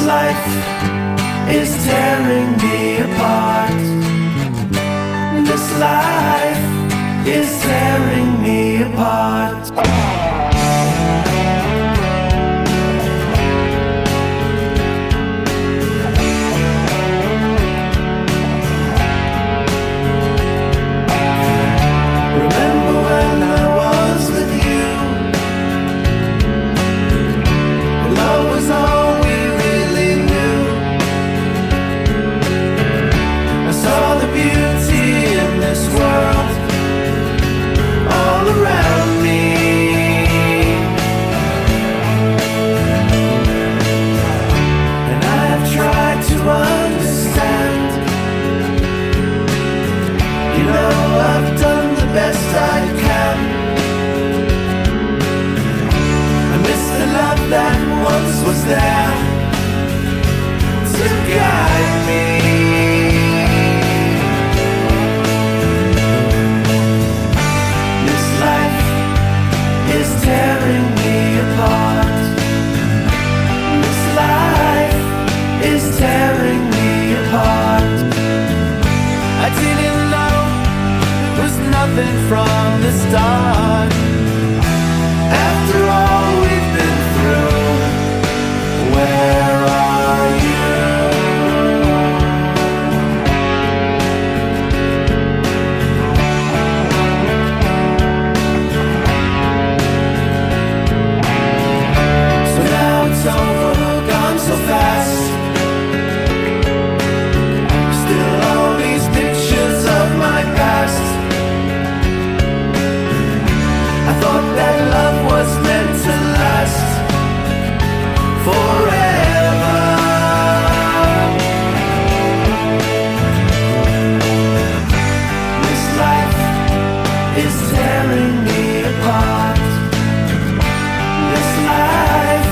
life is tearing me apart. This life is tearing me apart. Remember when I was with you? Love was all we really knew. I saw the beauty in this world all around me. And I have tried to understand. You know I've done the best I can. I miss the love that once was there to guide me. This life is tearing me apart. This life is tearing me apart. I didn't know it was nothing from the start. After all we've been through, where are you? So now it's over, gone so fast. Still all these pictures of my past. I thought that love was meant to last forever. This life is tearing me apart. This life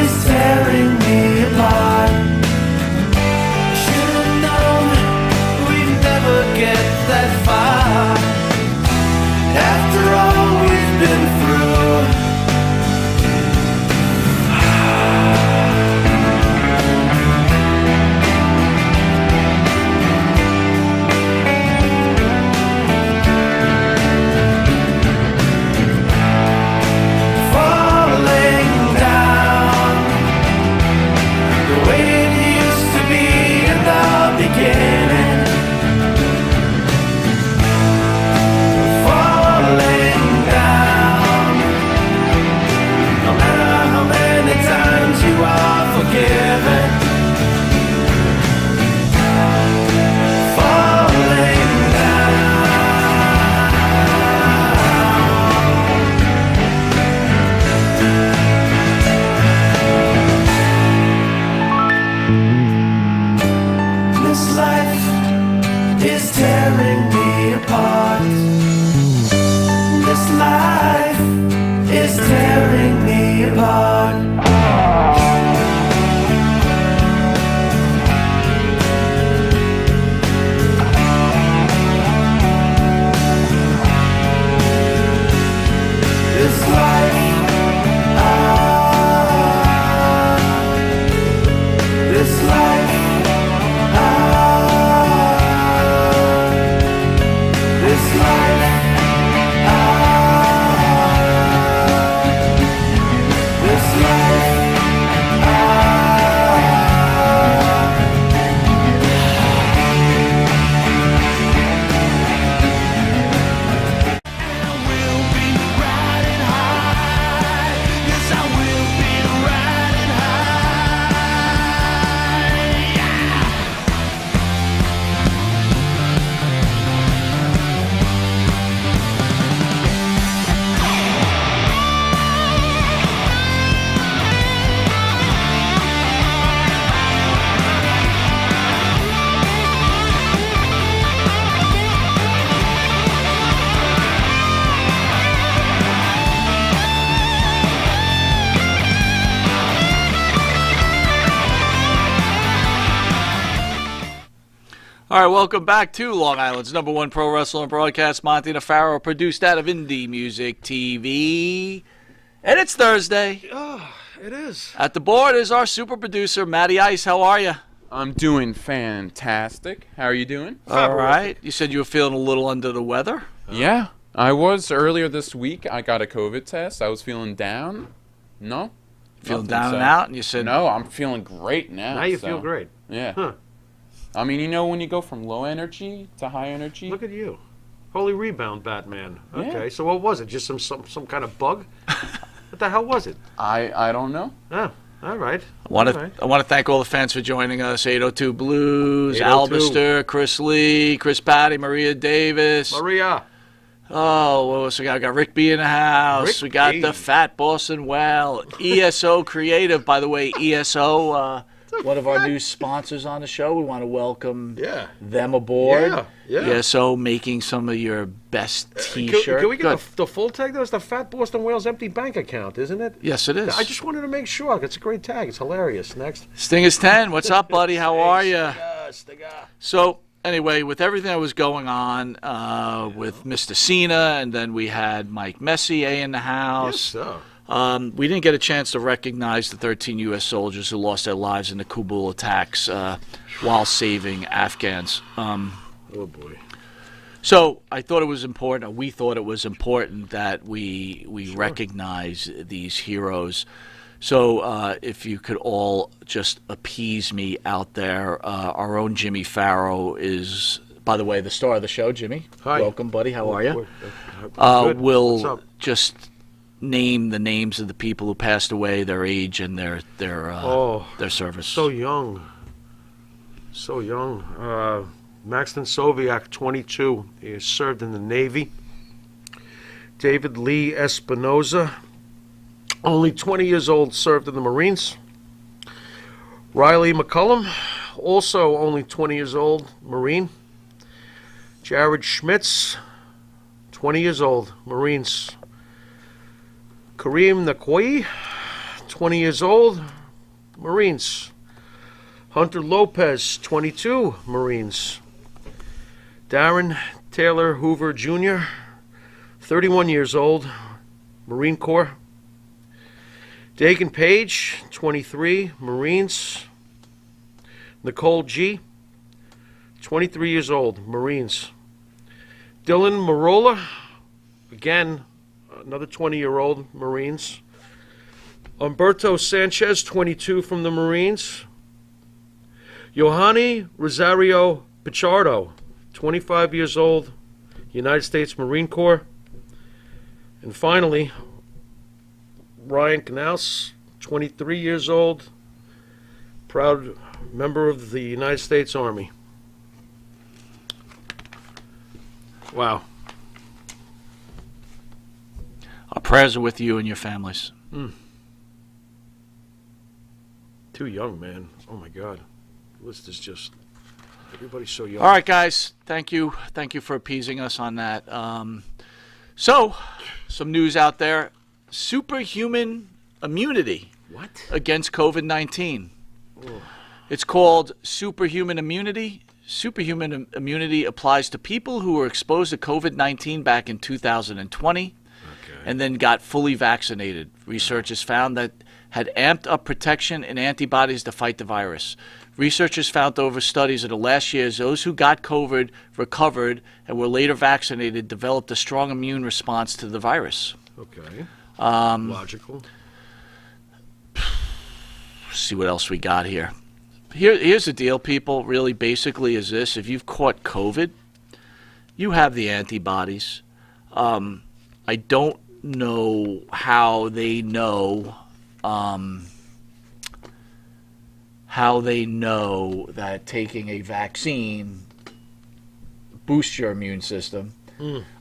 is tearing me apart. Should have known we'd never get that far. After all we've been through. Falling down the way it used to be in the beginning. Falling down, no matter how many times you are forgiven. Falling down. This life is tearing me apart. This life is tearing me apart. This life, this life, this life. This life, All right, welcome back to Long Island's #1 pro wrestling broadcast. Monty Nefaro, produced out of Indie Music TV. And it's Thursday. It is. At the board is our super producer, Matty Ice. How are you? I'm doing fantastic. How are you doing? All right. You said you were feeling a little under the weather? Yeah, I was earlier this week. I got a COVID test. I was feeling down. No? Feeling Nothing, down so- and out? And you said, No, I'm feeling great now. Now you so- feel great. Yeah. Huh. I mean, you know when you go from low energy to high energy? Look at you. Holy rebound, Batman. Yeah. Okay, so what was it? Just some kind of bug? What the hell was it? I don't know. Oh, all right. I want All right. to thank all the fans for joining us. 802 Blues, 802. Albister, Chris Lee, Chris Patty, Maria Davis. Maria. Oh, what else we got? We got Rick B in the house. Rick We got B. the Fat Boston Well. ESO Creative, by the way, ESO, one of our new sponsors on the show. We want to welcome Yeah. them aboard. Yeah. ESO making some of your best Can T-shirt. we get Good. the full tag? That's the Fat Boston Whales empty bank account, isn't it? Yes, it is. I just wanted to make sure. It's a great tag. It's hilarious. Next. Sting is 10. What's up, buddy? How are you? Stiga. So, anyway, with everything that was going on with Mr. Cena, and then we had Mike Messier in the Yes, house. sir. We didn't get a chance to recognize the 13 U.S. soldiers who lost their lives in the Kabul attacks while saving Afghans. Oh, boy. So I thought it was important, or we thought it was important, that we recognize these heroes. So if you could all just appease me out there, our own Jimmy Farrow is, by the way, the star of the show. Jimmy, Hi. welcome, buddy. How are you? Good. What's Will up? just name the names of the people who passed away, their age, and their service. So young. So young. Maxton Soviak, 22. He has served in the Navy. David Lee Espinoza, only 20 years old, served in the Marines. Riley McCullum, also only 20 years old, Marine. Jared Schmitz, 20 years old, Marines. Kareem Nakoui, 20 years old, Marines. Hunter Lopez, 22, Marines. Darren Taylor Hoover Jr., 31 years old, Marine Corps. Dagan Page, 23, Marines. Nicole G., 23 years old, Marines. Dylan Marola, again, another 20-year-old, Marines. Humberto Sanchez, 22, from the Marines. Yohani Rosario Pichardo, 25 years old, United States Marine Corps. And finally, Ryan Knaus, 23 years old, proud member of the United States Army. Wow. Our prayers are with you and your families. Too young, man. Oh, my God. The list is just, everybody's so young. All right, guys. Thank you. Thank you for appeasing us on that. So, some news out there. Superhuman immunity What? against COVID-19. It's called superhuman immunity. Superhuman immunity applies to people who were exposed to COVID-19 back in 2020 and then got fully vaccinated. Researchers found that had amped up protection and antibodies to fight the virus. Researchers found over studies of the last years, those who got COVID, recovered, and were later vaccinated developed a strong immune response to the virus. Okay. Logical. See what else we got here. Here's the deal, people. Really, basically, is this: if you've caught COVID, you have the antibodies. I don't know how they know. How they know that taking a vaccine boosts your immune system.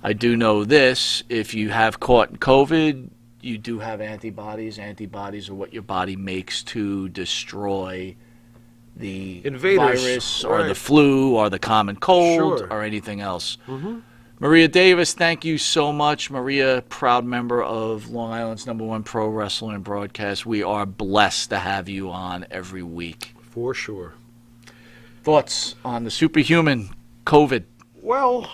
I do know this: if you have caught COVID, you do have antibodies. Antibodies are what your body makes to destroy the Invaders, virus or the right. flu or the common cold Sure. or anything else. Maria Davis, thank you so much. Maria, proud member of Long Island's #1 pro wrestling and broadcast. We are blessed to have you on every week. For sure. Thoughts on the superhuman COVID? Well,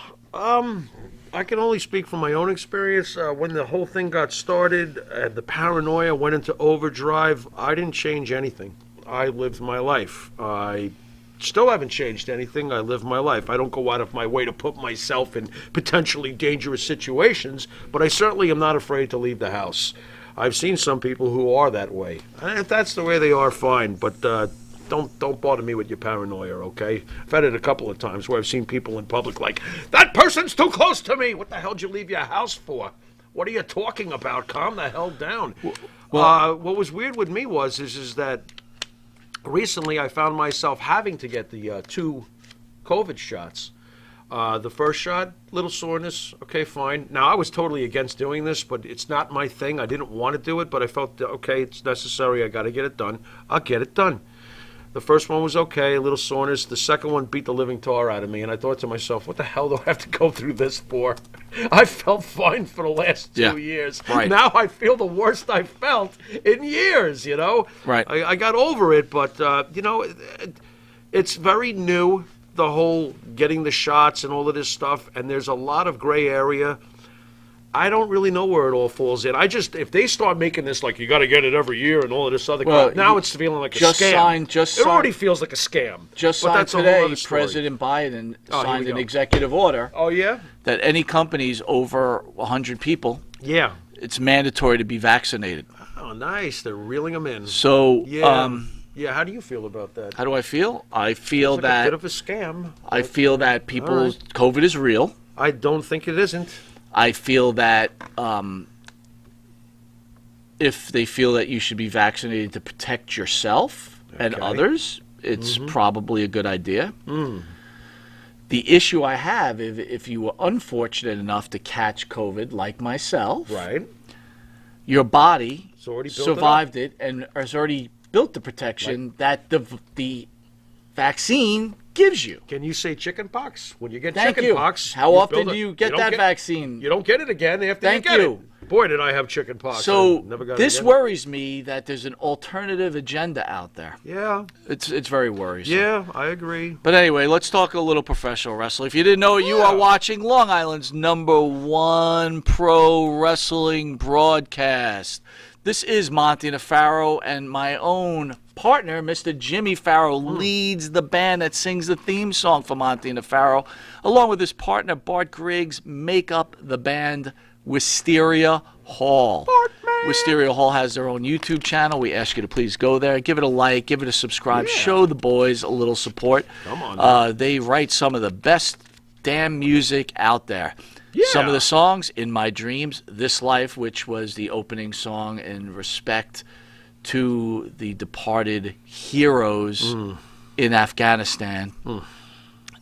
I can only speak from my own experience. When the whole thing got started, the paranoia went into overdrive. I didn't change anything. I lived my life. I still haven't changed anything. I live my life. I don't go out of my way to put myself in potentially dangerous situations, but I certainly am not afraid to leave the house. I've seen some people who are that way. If that's the way they are, fine, but don't bother me with your paranoia, okay? I've had it a couple of times where I've seen people in public like, that person's too close to me! What the hell did you leave your house for? What are you talking about? Calm the hell down. What was weird with me is that recently I found myself having to get the 2 COVID shots. The first shot, little soreness, okay, fine. Now, I was totally against doing this, but it's not my thing. I didn't want to do it, but I felt, okay, it's necessary. I got to get it done. I'll get it done. The first one was okay, a little soreness. The second one beat the living tar out of me, and I thought to myself, what the hell do I have to go through this for? I felt fine for the last 2 years. Right. Now I feel the worst I felt in years, you know? Right. I got over it, but, you know, it's very new, the whole getting the shots and all of this stuff, and there's a lot of gray area. I don't really know where it all falls in. If they start making this like you got to get it every year and all of this other crap, now it's feeling like a scam. It already feels like a scam. Just but signed that's a whole today, other story. President Biden Oh, here signed we an go. executive order Oh, yeah? that any companies over 100 people, Yeah. it's mandatory to be vaccinated. Oh, nice. They're reeling them in. So, Yeah. Yeah, how do you feel about that? how do I feel? I feel It's like a that bit of a scam. I feel that people's right. COVID is real. I don't think it isn't. I feel that if they feel that you should be vaccinated to protect yourself and Okay. others, it's probably a good idea. Mm. The issue I have, if you were unfortunate enough to catch COVID like myself, Right. your body It's already built survived it and has already built the protection that the vaccine gives you. Can you say chicken pox? When you get Thank chicken you. pox, How you often build do you it- get don't that vaccine? You don't get it again after Thank you get you. it. Boy, did I have chicken pox. So I never got it this again. worries me that there's an alternative agenda out there. Yeah, It's very worrisome. yeah, I agree. But anyway, let's talk a little professional wrestling. If you didn't know it, you are watching Long Island's #1 pro wrestling broadcast. This is Monty Nefaro, and my own partner, Mr. Jimmy Farrow, leads the band that sings the theme song for Monty Nefaro. Along with his partner, Bart Griggs, make up the band Wisteria Hall. Wisteria Hall has their own YouTube channel. We ask you to please go there, give it a like, give it a subscribe, show the boys a little support. Come on. They write some of the best damn music out there. Some of the songs, In My Dreams, This Life, which was the opening song in respect to the departed heroes in Afghanistan.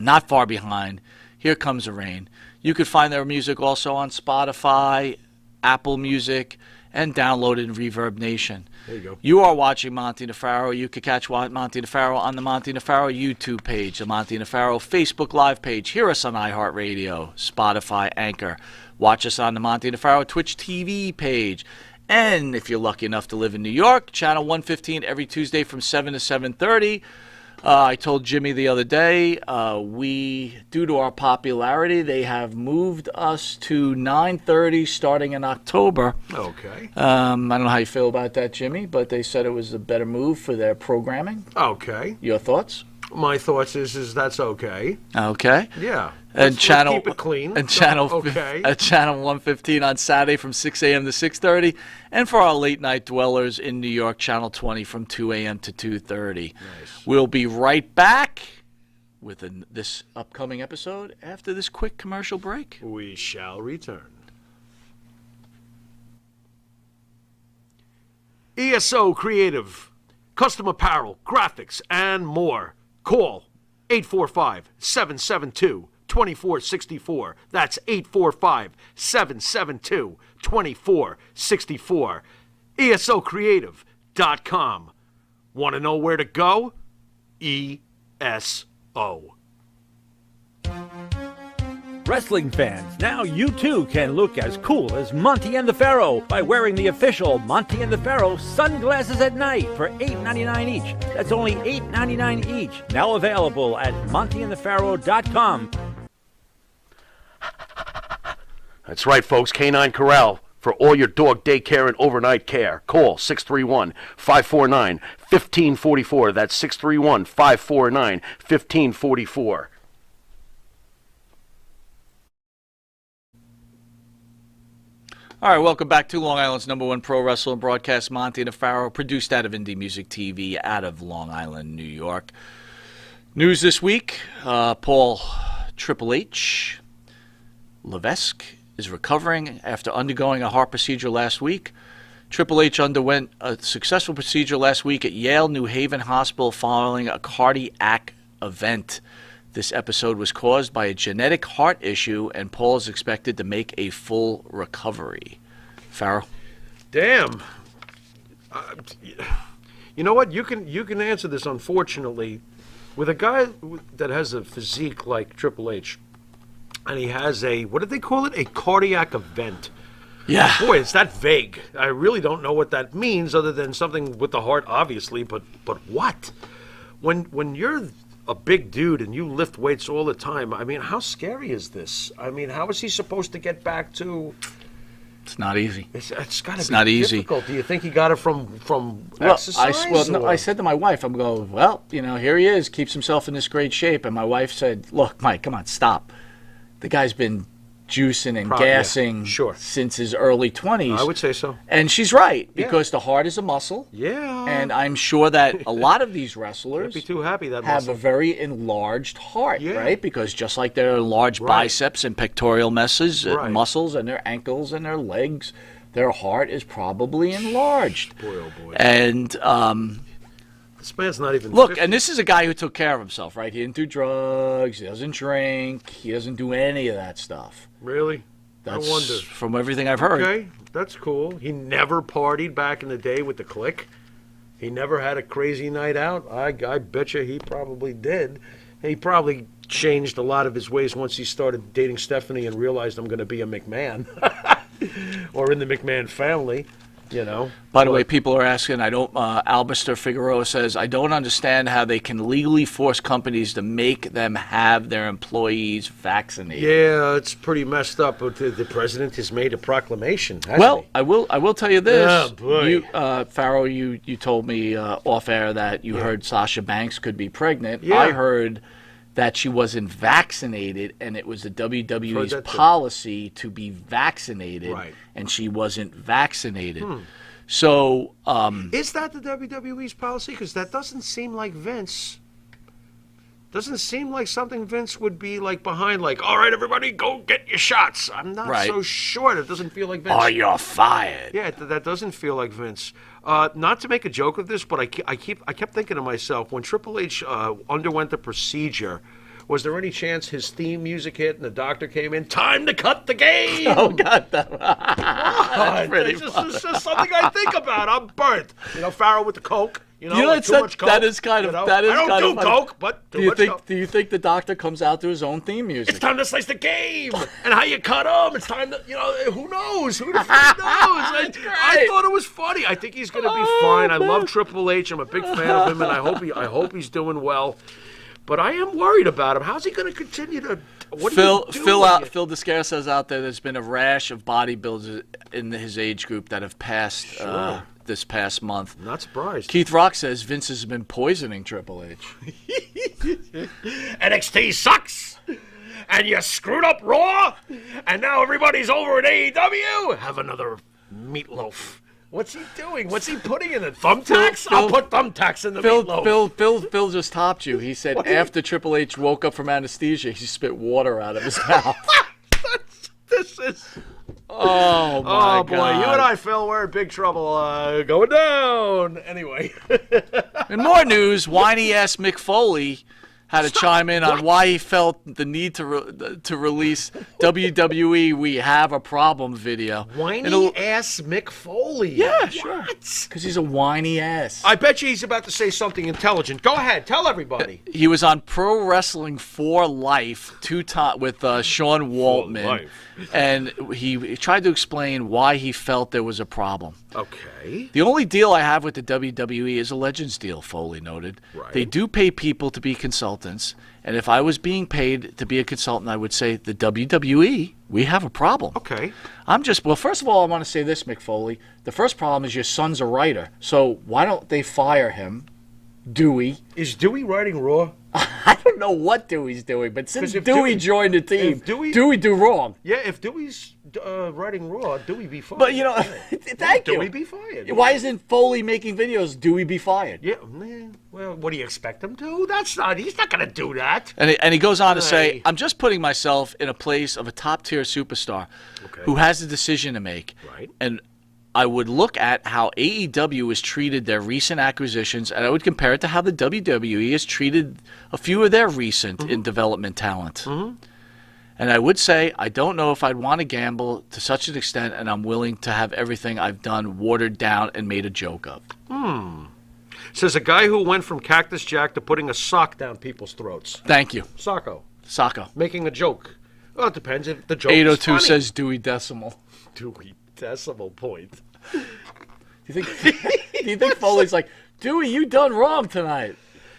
Not Far Behind, Here Comes the Rain. You could find their music also on Spotify, Apple Music, and download it in Reverb Nation. There you go. You are watching Monty Nefaro. You could catch Monty Nefaro on the Monty Nefaro YouTube page, the Monty Nefaro Facebook Live page. Hear us on iHeartRadio, Spotify, Anchor. Watch us on the Monty Nefaro Twitch TV page. And if you're lucky enough to live in New York, channel 115 every Tuesday from 7 to 7:30. I told Jimmy the other day, due to our popularity, they have moved us to 9:30 starting in October. Okay. I don't know how you feel about that, Jimmy, but they said it was a better move for their programming. Okay. Your thoughts? My thoughts is that's okay. Okay. Yeah. And Let's channel keep it clean. And channel Okay. at channel 115 on Saturday from 6 a.m. to 6:30, and for our late night dwellers in New York, channel 20 from 2 a.m. to 2:30. Nice. We'll be right back with this upcoming episode after this quick commercial break. We shall return. ESO Creative, custom apparel, graphics, and more. Call 845-772-2464. That's 845-772-2464. ESOcreative.com. Want to know where to go? ESO. Wrestling fans, now you too can look as cool as Monty and the Pharaoh by wearing the official Monty and the Pharaoh sunglasses at night for $8.99 each. That's only $8.99 each. Now available at montyandthepharaoh.com. That's right, folks. Canine Corral for all your dog daycare and overnight care. Call 631-549-1544. That's 631-549-1544. All right, welcome back to Long Island's #1 pro wrestling broadcast, Monty and Faro, produced out of Indie Music TV out of Long Island, New York. News this week, Paul Triple H Levesque is recovering after undergoing a heart procedure last week. Triple H underwent a successful procedure last week at Yale New Haven Hospital following a cardiac event. This episode was caused by a genetic heart issue, and Paul is expected to make a full recovery. Farrell? Damn. You know what? You can answer this, unfortunately. With a guy that has a physique like Triple H, and he has a, what did they call it? A cardiac event. Yeah. Boy, it's that vague. I really don't know what that means other than something with the heart, obviously, but what? When you're a big dude and you lift weights all the time, I mean, how scary is this? I mean, how is he supposed to get back to... It's not easy. It's got to be not easy. difficult. Do you think he got it from exercise? No, I said to my wife, I'm going, well, here he is, keeps himself in this great shape. And my wife said, look, Mike, come on, stop. The guy's been juicing and gassing since his early 20s. I would say so. And she's right, because the heart is a muscle. Yeah. And I'm sure that a lot of these wrestlers Can't be too happy that have muscle. a very enlarged heart, right? Because just like their enlarged biceps and pectoral muscles and their ankles and their legs, their heart is probably enlarged. Boy, oh boy. And this man's not even... look, 50. and this is a guy who took care of himself, right? He didn't do drugs, he doesn't drink, he doesn't do any of that stuff. Really? That's I wonder. From everything I've heard. Okay, that's cool. He never partied back in the day with the Clique. He never had a crazy night out. I bet you he probably did. He probably changed a lot of his ways once he started dating Stephanie and realized I'm going to be a McMahon. Or in the McMahon family, By the way, people are asking, Albister Figueroa says, I don't understand how they can legally force companies to make them have their employees vaccinated. Yeah, it's pretty messed up. But the president has made a proclamation, hasn't he? I will tell you this. Oh, boy. Farrell, you told me off air that you heard Sasha Banks could be pregnant. Yeah. I heard that she wasn't vaccinated, and it was the WWE's policy to be vaccinated, and she wasn't vaccinated. So, is that the WWE's policy? Because that doesn't seem like Vince. Doesn't seem like something Vince would be like behind, like, all right, everybody, go get your shots. I'm not so sure. It doesn't feel like Vince. Or you're fired. Yeah, that doesn't feel like Vince. Not to make a joke of this, but I kept thinking to myself, when Triple H underwent the procedure, was there any chance his theme music hit and the doctor came in? Time to cut the game. Oh God, that's it's just something I think about. I'm burnt. Farrell with the coke. Too much coke. That is kind of. That is I don't kind do of coke, but do you think the doctor comes out to his own theme music? It's time to slice the game, and how you cut him. It's time to, who knows? Who the fuck knows? I thought it was funny. I think he's going to be fine. I love Triple H. I'm a big fan of him, and I hope he's doing well. But I am worried about him. How's he going to continue to? Phil Descare says out there's been a rash of bodybuilders in his age group that have passed this past month. Not surprised. Keith Rock says Vince has been poisoning Triple H. NXT sucks, and you screwed up Raw, and now everybody's over at AEW. Have another meatloaf. What's he doing? What's he putting in it? Thumbtacks? I'll put thumbtacks in the meatloaf. Phil just topped you. He said after Triple H woke up from anesthesia, he spit water out of his mouth. This is... Oh, my God. Boy, you and I, Phil, we're in big trouble going down. Anyway. In more news, whiny-ass Mick Foley had to chime in on why he felt the need to release WWE We Have a Problem video. Whiny-ass Mick Foley. Yeah, sure. Because he's a whiny ass. I bet you he's about to say something intelligent. Go ahead. Tell everybody. He was on Pro Wrestling for Life with Sean Waltman. And he tried to explain why he felt there was a problem. Okay. The only deal I have with the WWE is a Legends deal, Foley noted. Right. They do pay people to be consultants, and if I was being paid to be a consultant, I would say the WWE, we have a problem. Okay. Well, first of all, I want to say this, Mick Foley. The first problem is your son's a writer, so why don't they fire him, Dewey? Is Dewey writing Raw? I don't know what Dewey's doing, but since 'Cause if Dewey joined the team, Dewey- Dewey do wrong. Yeah, if Dewey's writing Raw, Dewey be fired. But, you know, thank you. Dewey be fired. Why isn't Foley making videos? Dewey be fired. Yeah, man. Well, what do you expect him to? He's not going to do that. And he goes on to say, Hey. I'm just putting myself in a place of a top-tier superstar Okay. who has a decision to make. Right. And I would look at how AEW has treated their recent acquisitions, and I would compare it to how the WWE has treated a few of their recent in development talent. And I would say, I don't know if I'd want to gamble to such an extent, and I'm willing to have everything I've done watered down and made a joke of. Says a guy who went from Cactus Jack to putting a sock down people's throats. Thank you, Socko. Sacco. Making a joke. Well, it depends if the joke is 802 funny. says Dewey Decimal. Dewey decimal point. Do you think Foley's like, Dewey, you done wrong tonight?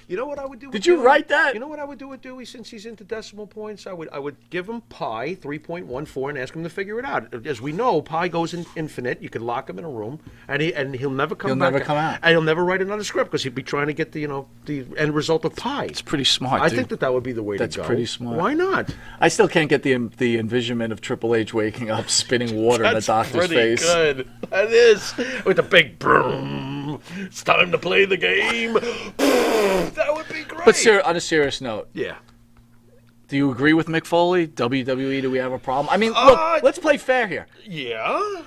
You know what I would do? Did with you Dewey? write that? You know what I would do with Dewey since he's into decimal points? I would give him pi 3.14 and ask him to figure it out. As we know, pi goes in infinite. You could lock him in a room, and he'll never come He'll back. never come out. And he'll never write another script because he'd be trying to get the end result of pi. It's pretty smart, I dude. think that would be the way That's to go. pretty smart. Why not? I still can't get the envisionment of Triple H waking up, spitting water in the That's doctor's pretty face. good. That is with the big broom. It's time to play the game. That would be great. But on a serious note, yeah. do you agree with Mick Foley? WWE, do we have a problem? I mean, look, let's play fair here. Yeah.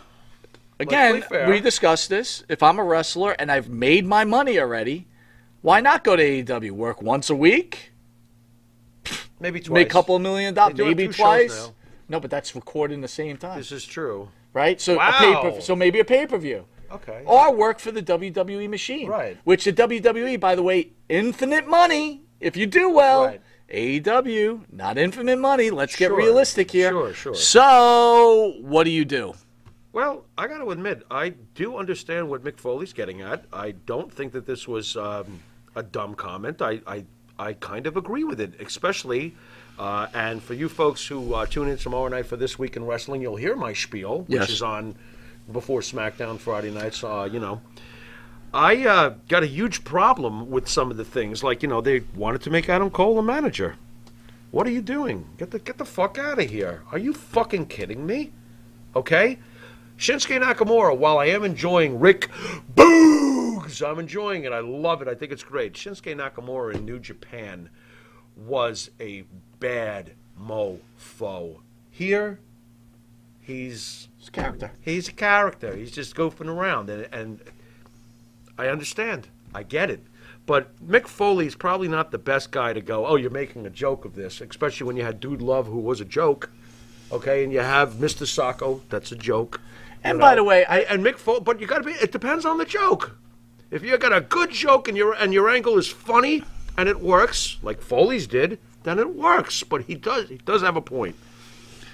Again, play fair. we discussed this. If I'm a wrestler and I've made my money already, why not go to AEW? Work once a week? Maybe twice. Make a couple of $1 million. They do have Maybe 2 shows twice. now. No, but that's recording the same time. This is true. Right? So Wow. so maybe a pay-per-view. Okay. Or work for the WWE machine. Right. Which the WWE, by the way, infinite money if you do well. Right. AEW, not infinite money. Let's get Sure. realistic here. Sure. So, what do you do? Well, I got to admit, I do understand what Mick Foley's getting at. I don't think that this was a dumb comment. I kind of agree with it, especially, and for you folks who tune in tomorrow night for This Week in Wrestling, you'll hear my spiel, which Yes. is on before SmackDown Friday nights. I got a huge problem with some of the things. Like, they wanted to make Adam Cole a manager. What are you doing? Get the fuck out of here. Are you fucking kidding me? Okay? Shinsuke Nakamura, while I am enjoying Rick Boogs, I'm enjoying it. I love it. I think it's great. Shinsuke Nakamura in New Japan was a bad mofo. Here, he's It's character. He's a character. He's just goofing around, and I understand. I get it. But Mick Foley's probably not the best guy to go, oh, you're making a joke of this, especially when you had Dude Love, who was a joke, okay, and you have Mr. Sacco, that's a joke. And by the way, and Mick Foley, but you got to be. It depends on the joke. If you got a good joke and your angle is funny and it works, like Foley's did, then it works. But he does have a point.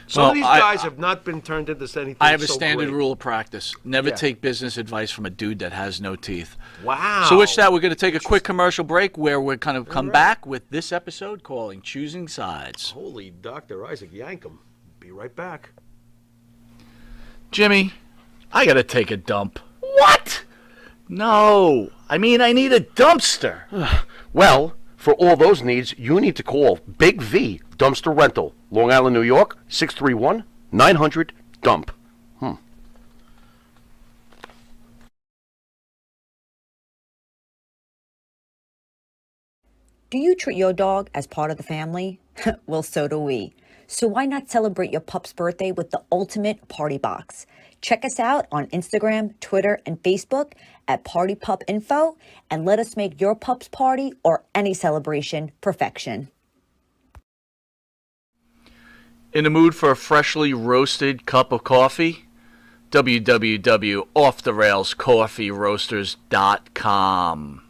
Some of these guys have not been turned into anything. I have a so standard great. rule of practice. Never Yeah. take business advice from a dude that has no teeth. Wow. So with that, we're going to take a quick commercial break where we're going to come back with this episode calling Choosing Sides. Holy Dr. Isaac Yankum. Be right back. Jimmy, I got to take a dump. What? No. I mean, I need a dumpster. Well, for all those needs, you need to call Big V Dumpster Rental, Long Island, New York, 631-900-DUMP. Do you treat your dog as part of the family? Well, so do we. So why not celebrate your pup's birthday with the ultimate party box? Check us out on Instagram, Twitter, and Facebook at Party Pup Info, and let us make your pup's party or any celebration perfection. In the mood for a freshly roasted cup of coffee? www.offtherailscoffeeroasters.com.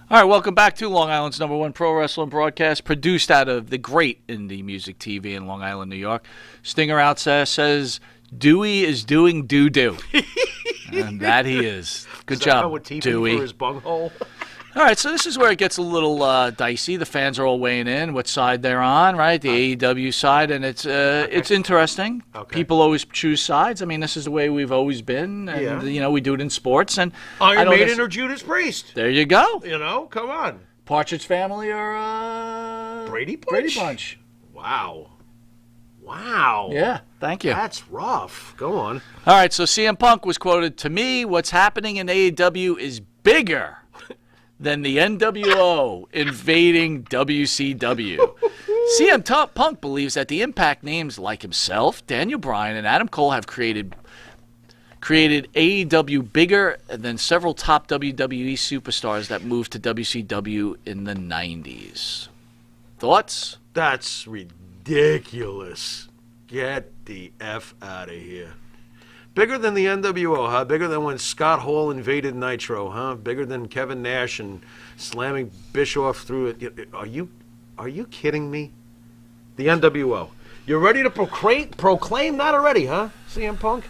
All right, welcome back to Long Island's #1 pro wrestling broadcast, produced out of the great indie music TV in Long Island, New York. Stinger out says Dewey is doing doo-doo. And that he is. Good job, Dewey. For his bunghole? All right, so this is where it gets a little dicey. The fans are all weighing in, what side they're on, right? The AEW side, and it's interesting. Okay. People always choose sides. I mean, this is the way we've always been, and we do it in sports. And Iron Maiden or Judas Priest? There you go. Come on. Partridge Family or Brady Bunch? Brady Bunch. Wow. Yeah, thank you. That's rough. Go on. All right, so CM Punk was quoted, "To me, what's happening in AEW is bigger than the NWO invading WCW." CM Punk believes that the Impact names like himself, Daniel Bryan, and Adam Cole have created AEW bigger than several top WWE superstars that moved to WCW in the 90s. Thoughts? That's ridiculous. Get the F out of here. Bigger than the NWO, huh? Bigger than when Scott Hall invaded Nitro, huh? Bigger than Kevin Nash and slamming Bischoff through it. Are you kidding me? The NWO. You're ready to proclaim that already, huh, CM Punk?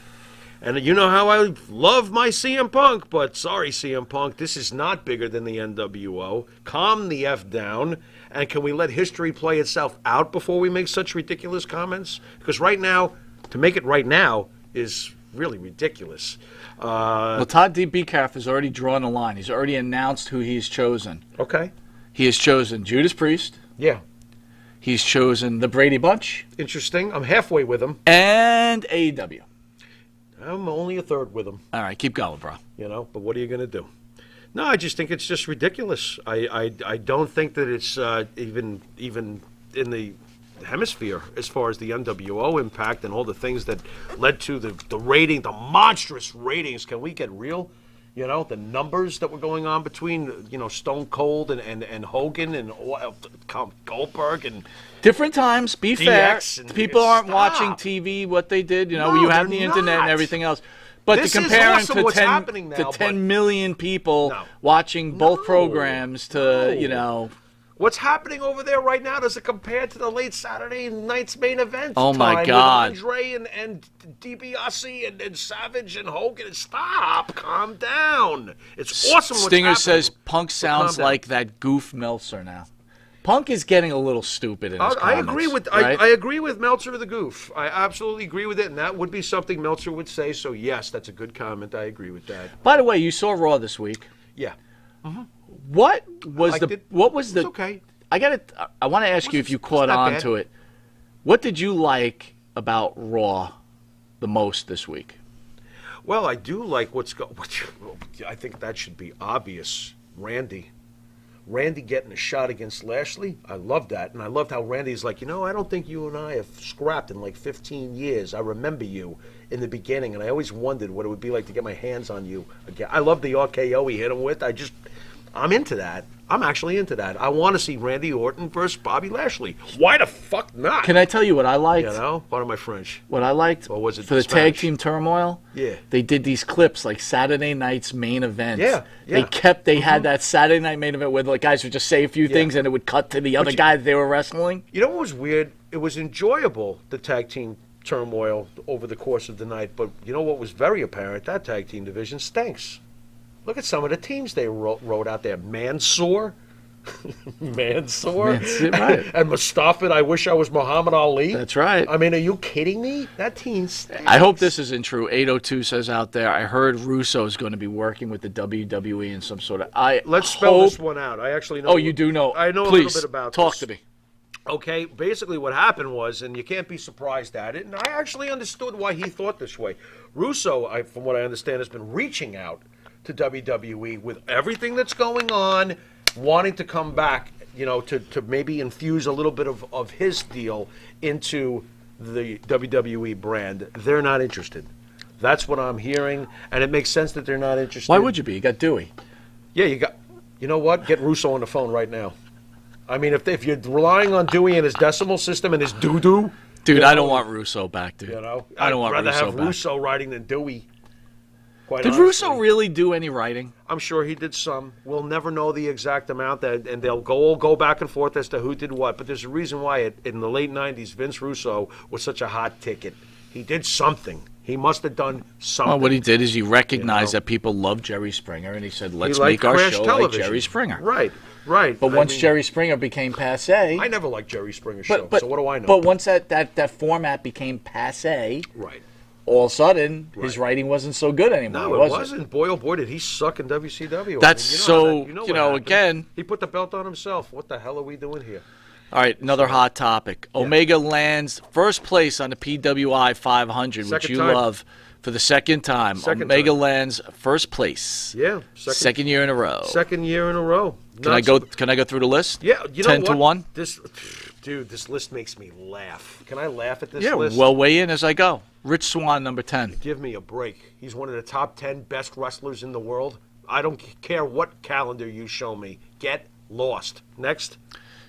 And you know how I love my CM Punk, but sorry, CM Punk, this is not bigger than the NWO. Calm the F down, and can we let history play itself out before we make such ridiculous comments? Because right now, to make it right now is really ridiculous. Well, Todd D. Beecalf has already drawn a line. He's already announced who he's chosen. Okay. He has chosen Judas Priest. Yeah. He's chosen the Brady Bunch. Interesting. I'm halfway with him. And AEW. I'm only a third with him. All right, keep going, bro. But what are you going to do? No, I just think it's just ridiculous. I don't think that it's even in the hemisphere as far as the NWO impact and all the things that led to the rating, the monstrous ratings. Can we get real? The numbers that were going on between, Stone Cold and Hogan and Goldberg and different times. Be fair. and People aren't stop. watching TV. What they did, No, you have they're the internet not. and everything else. But This to is compare him awesome to what's 10 happening now, to 10 million people No. watching both No. programs, to No. What's happening over there right now does it compare to the late Saturday night's main event? Oh, my time God. With Andre and DiBiase and Savage and Hogan. Stop. Calm down. It's awesome what's Stinger happening. says Punk sounds calm down. like that goof Meltzer now. Punk is getting a little stupid in his I comments, agree with right? I agree with Meltzer the goof. I absolutely agree with it, and that would be something Meltzer would say. So yes, that's a good comment. I agree with that. By the way, you saw Raw this week. Yeah. What was liked the it. what was the It's okay. I want to ask you if you caught wasn't that on bad. to it. What did you like about Raw the most this week? Well, I do like I think that should be obvious. Randy getting a shot against Lashley. I love that. And I loved how Randy's like, I don't think you and I have scrapped in like 15 years. I remember you in the beginning, and I always wondered what it would be like to get my hands on you again. I love the RKO he hit him with. I'm into that. I'm actually into that. I want to see Randy Orton versus Bobby Lashley. Why the fuck not? Can I tell you what I liked? Pardon my French. What I liked Or was it for the Spanish? tag team turmoil? Yeah. They did these clips like Saturday night's main event. Yeah, yeah. They had that Saturday night main event where the guys would just say a few things and it would cut to the other guy that they were wrestling. You know what was weird? It was enjoyable, the tag team turmoil over the course of the night, but you know what was very apparent? That tag team division stinks. Look at some of the teams they wrote out there. Mansoor. Right. And Mustafa, I wish I was Muhammad Ali. That's right. I mean, are you kidding me? That team stinks. I hope this isn't true. 802 says out there, I heard Russo's going to be working with the WWE in some sort of... Let's spell this one out. I actually know. Oh, you do know. I know Please, a little bit about talk this. to me. Okay, basically what happened was, and you can't be surprised at it, and I actually understood why he thought this way. Russo, from what I understand, has been reaching out to WWE with everything that's going on, wanting to come back, to maybe infuse a little bit of his deal into the WWE brand. They're not interested. That's what I'm hearing, and it makes sense that they're not interested. Why would you be? You got Dewey. Yeah, you know what? Get Russo on the phone right now. I mean, if you're relying on Dewey and his decimal system and his doo-doo... Dude, I don't want Russo back, dude. I don't want Russo I'd rather have back. Russo riding than Dewey. Quite Did honestly. Russo really do any writing? I'm sure he did some. We'll never know the exact amount, and they'll go back and forth as to who did what. But there's a reason why in the late 90s, Vince Russo was such a hot ticket. He did something. He must have done something. Well, what he did is he recognized that people loved Jerry Springer, and he said, let's He liked make our Crash show television. like Jerry Springer. Right. But once Jerry Springer became passe... I never liked Jerry Springer's show, but so what do I know? But once that format became passe, right. all of a sudden, his writing wasn't so good anymore, No, was it wasn't. Boy, oh boy, did he suck in WCW. That's what happened. again... He put the belt on himself. What the hell are we doing here? All right, another hot topic. Omega lands first place on the PWI 500, which Second you time. love, for the second time. Second Omega time. lands first place. Yeah. Second year in a row. Second year in a row. Can I go through the list? Yeah, you know 10 what? to 1? This list makes me laugh. Can I laugh at this Yeah, list? well, weigh in as I go. Rich Swann, number 10. Give me a break. He's one of the top 10 best wrestlers in the world. I don't care what calendar you show me. Get lost. Next.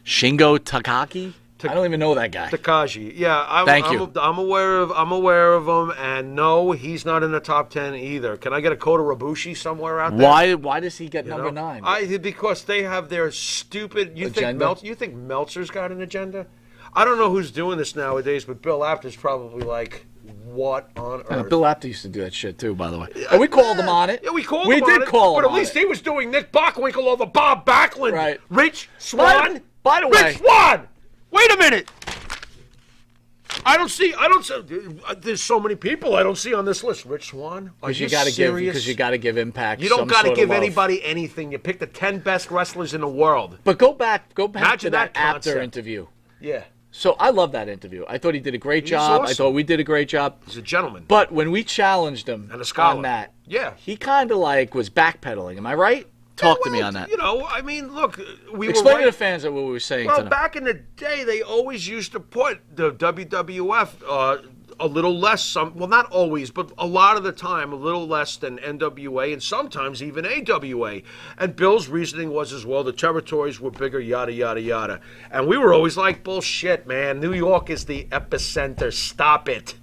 Shingo Takagi? I don't even know that guy. Takashi. Yeah, Thank you. I'm aware of him, and no, he's not in the top 10 either. Can I get a Kota Ibushi somewhere out there? Why does he get number 9? Because they have their stupid. Agenda? You think Meltzer's got an agenda? I don't know who's doing this nowadays, but Bill Apter's probably like, what on earth? Bill Apter used to do that shit too, by the way. And we called him on it. Yeah, we called him We on did it, call him but at on least it. he was doing Nick Bockwinkel over Bob Backlund. Right. Rich Swann. By the way, Rich Swann. Wait a minute. I don't see. There's so many people I don't see on this list. Rich Swann. Are you serious? Because you got to give Impact. You don't got to give anybody anything. You pick the 10 best wrestlers in the world. But go back Imagine to that Apter concept. interview. Yeah. So I love that interview. I thought he did a great job. awesome. I thought we did a great job. He's a gentleman. But when we challenged him And a scholar. on that, Yeah. he kind of was backpedaling. Am I right? Talk to me on that. You know, I mean, look, we Explain were to the fans what we were saying Well, tonight. back in the day, they always used to put the WWF a little less, well, not always, but a lot of the time, a little less than NWA and sometimes even AWA. And Bill's reasoning was as well, the territories were bigger, yada, yada, yada. And we were always like, bullshit, man. New York is the epicenter. Stop it.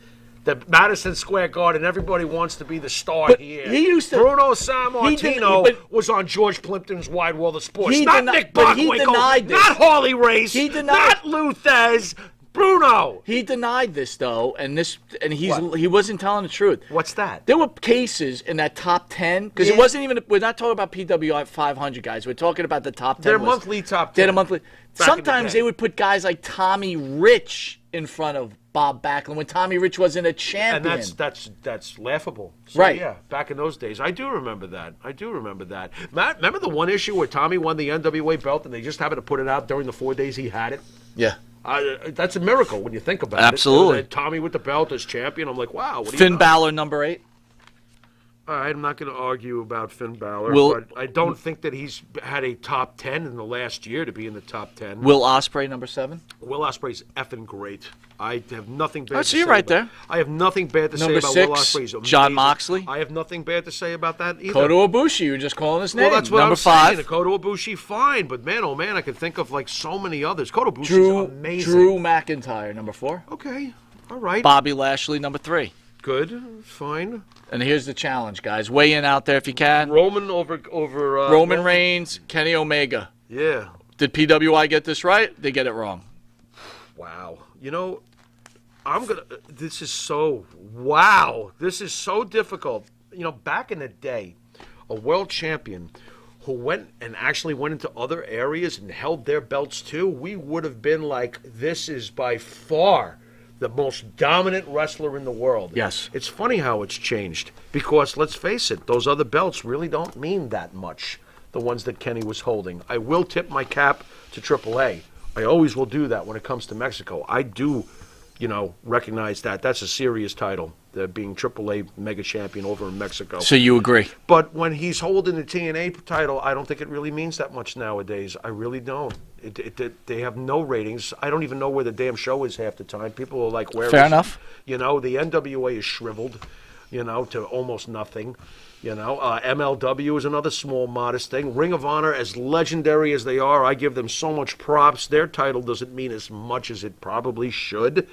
The Madison Square Garden, everybody wants to be the star But here. he used to- Bruno Sammartino but- was on George Plimpton's Wide World of Sports. He Not deni- Nick but he Bockwinkel, denied this. not Harley Race, He denied- not Lou Thez, Bruno. He denied this though, and What? he wasn't telling the truth. What's that? There were cases in that top 10 because it wasn't even. We're not talking about PWI 500 guys. We're talking about the top 10. They're list. monthly top 10. They're the monthly. in the Sometimes day. they would put guys like Tommy Rich in front of Bob Backlund when Tommy Rich wasn't a champion. And that's laughable. So, Right. Yeah, back in those days. I do remember that. Matt, remember the one issue where Tommy won the NWA belt and they just happened to put it out during the 4 days he had it? Yeah. That's a miracle when you think about it. Absolutely. Tommy with the belt as champion. I'm like, wow. What do you Finn know? Balor, number 8. All right, I'm not going to argue about Finn Balor, Will- but I don't think that he's had a top 10 in the last year to be in the top 10. Will Ospreay, number 7. Will Ospreay's effing great. I have nothing bad I to see say you right about, there. I have nothing bad to Number say about 6, Will Ospreay. He's Jon amazing. Moxley. I have nothing bad to say about that either. Kota Ibushi, you're just calling his name. Well, that's what number I'm 5. saying. Kota Ibushi, fine, but man, oh man, I can think of like so many others. Kota Ibushi's Drew amazing. McIntyre, number 4. Okay, all right, Bobby Lashley, number 3. good, fine. And here's the challenge, guys. Weigh in out there if you can. Roman over Roman Reigns, Kenny Omega. Yeah. Did PWI get this right? They get it wrong. Wow. You know, this is so difficult. You know, back in the day, a world champion who went into other areas and held their belts too, we would have been like, this is by far the most dominant wrestler in the world. Yes. It's funny how it's changed because, let's face it, those other belts really don't mean that much, the ones that Kenny was holding. I will tip my cap to AAA. I always will do that when it comes to Mexico. I do, recognize that. That's a serious title, the being AAA mega champion over in Mexico. So you agree? But when he's holding the TNA title, I don't think it really means that much nowadays. I really don't. They have no ratings. I don't even know where the damn show is half the time. People are like, where is Fair it? enough. The NWA is shriveled, to almost nothing. MLW is another small, modest thing. Ring of Honor, as legendary as they are, I give them so much props. Their title doesn't mean as much as it probably should,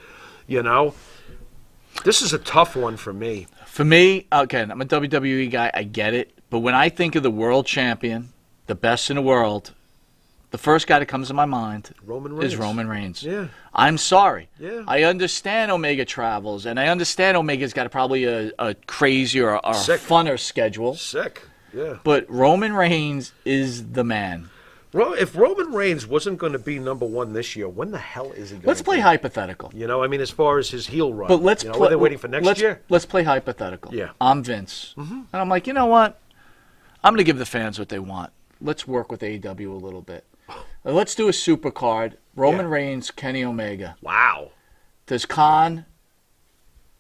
This is a tough one for me. For me, again, I'm a WWE guy. I get it. But when I think of the world champion, the best in the world, the first guy that comes to my mind is Roman Reigns. Yeah. I'm sorry. Yeah. I understand Omega travels, and I understand Omega's got probably a crazier or funner schedule. Sick. Yeah. But Roman Reigns is the man. If Roman Reigns wasn't going to be number one this year, when the hell is he going to Let's play hypothetical. You know, I mean, as far as his heel run. But let's play. They're waiting for next year? Let's play hypothetical. Yeah. I'm Vince. And I'm like, you know what? I'm going to give the fans what they want. Let's work with AEW a little bit. Let's do a super card. Roman Reigns, Kenny Omega. Wow. Does Khan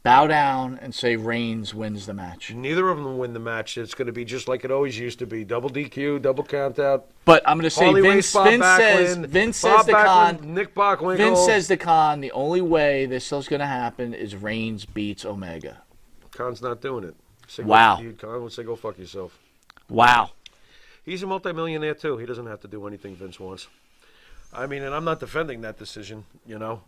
bow down and say Reigns wins the match? Neither of them will win the match. It's going to be just like it always used to be. Double DQ, double count out. But I'm going to say Harley Vince Race, Bob Backlund, says to Khan, Nick Bockwinkel. Vince says to Khan, the only way this is going to happen is Reigns beats Omega. Khan's not doing it. Wow. Khan would say, go fuck yourself. Wow. He's a multimillionaire, too. He doesn't have to do anything Vince wants. I mean, and I'm not defending that decision, you know.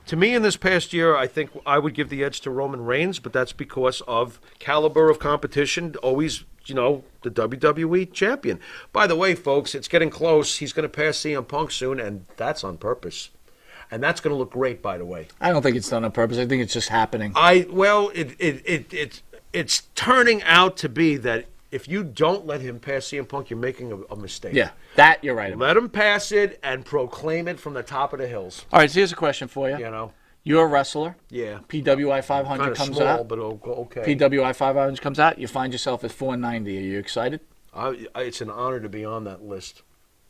To me, in this past year, I think I would give the edge to Roman Reigns, but that's because of caliber of competition. Always, you know, the WWE champion. By the way, folks, it's getting close. He's going to pass CM Punk soon, and that's on purpose. And that's going to look great, by the way. I don't think it's done on purpose. I think it's just happening. It's turning out to be that if you don't let him pass CM Punk, you're making a mistake. Yeah, that you're right about. Let him pass it and proclaim it from the top of the hills. All right, so here's a question for you. You know? You're a wrestler. Yeah. PWI 500 Kind of comes small, out. but okay. PWI 500 comes out. You find yourself at 490. Are you excited? It's an honor to be on that list.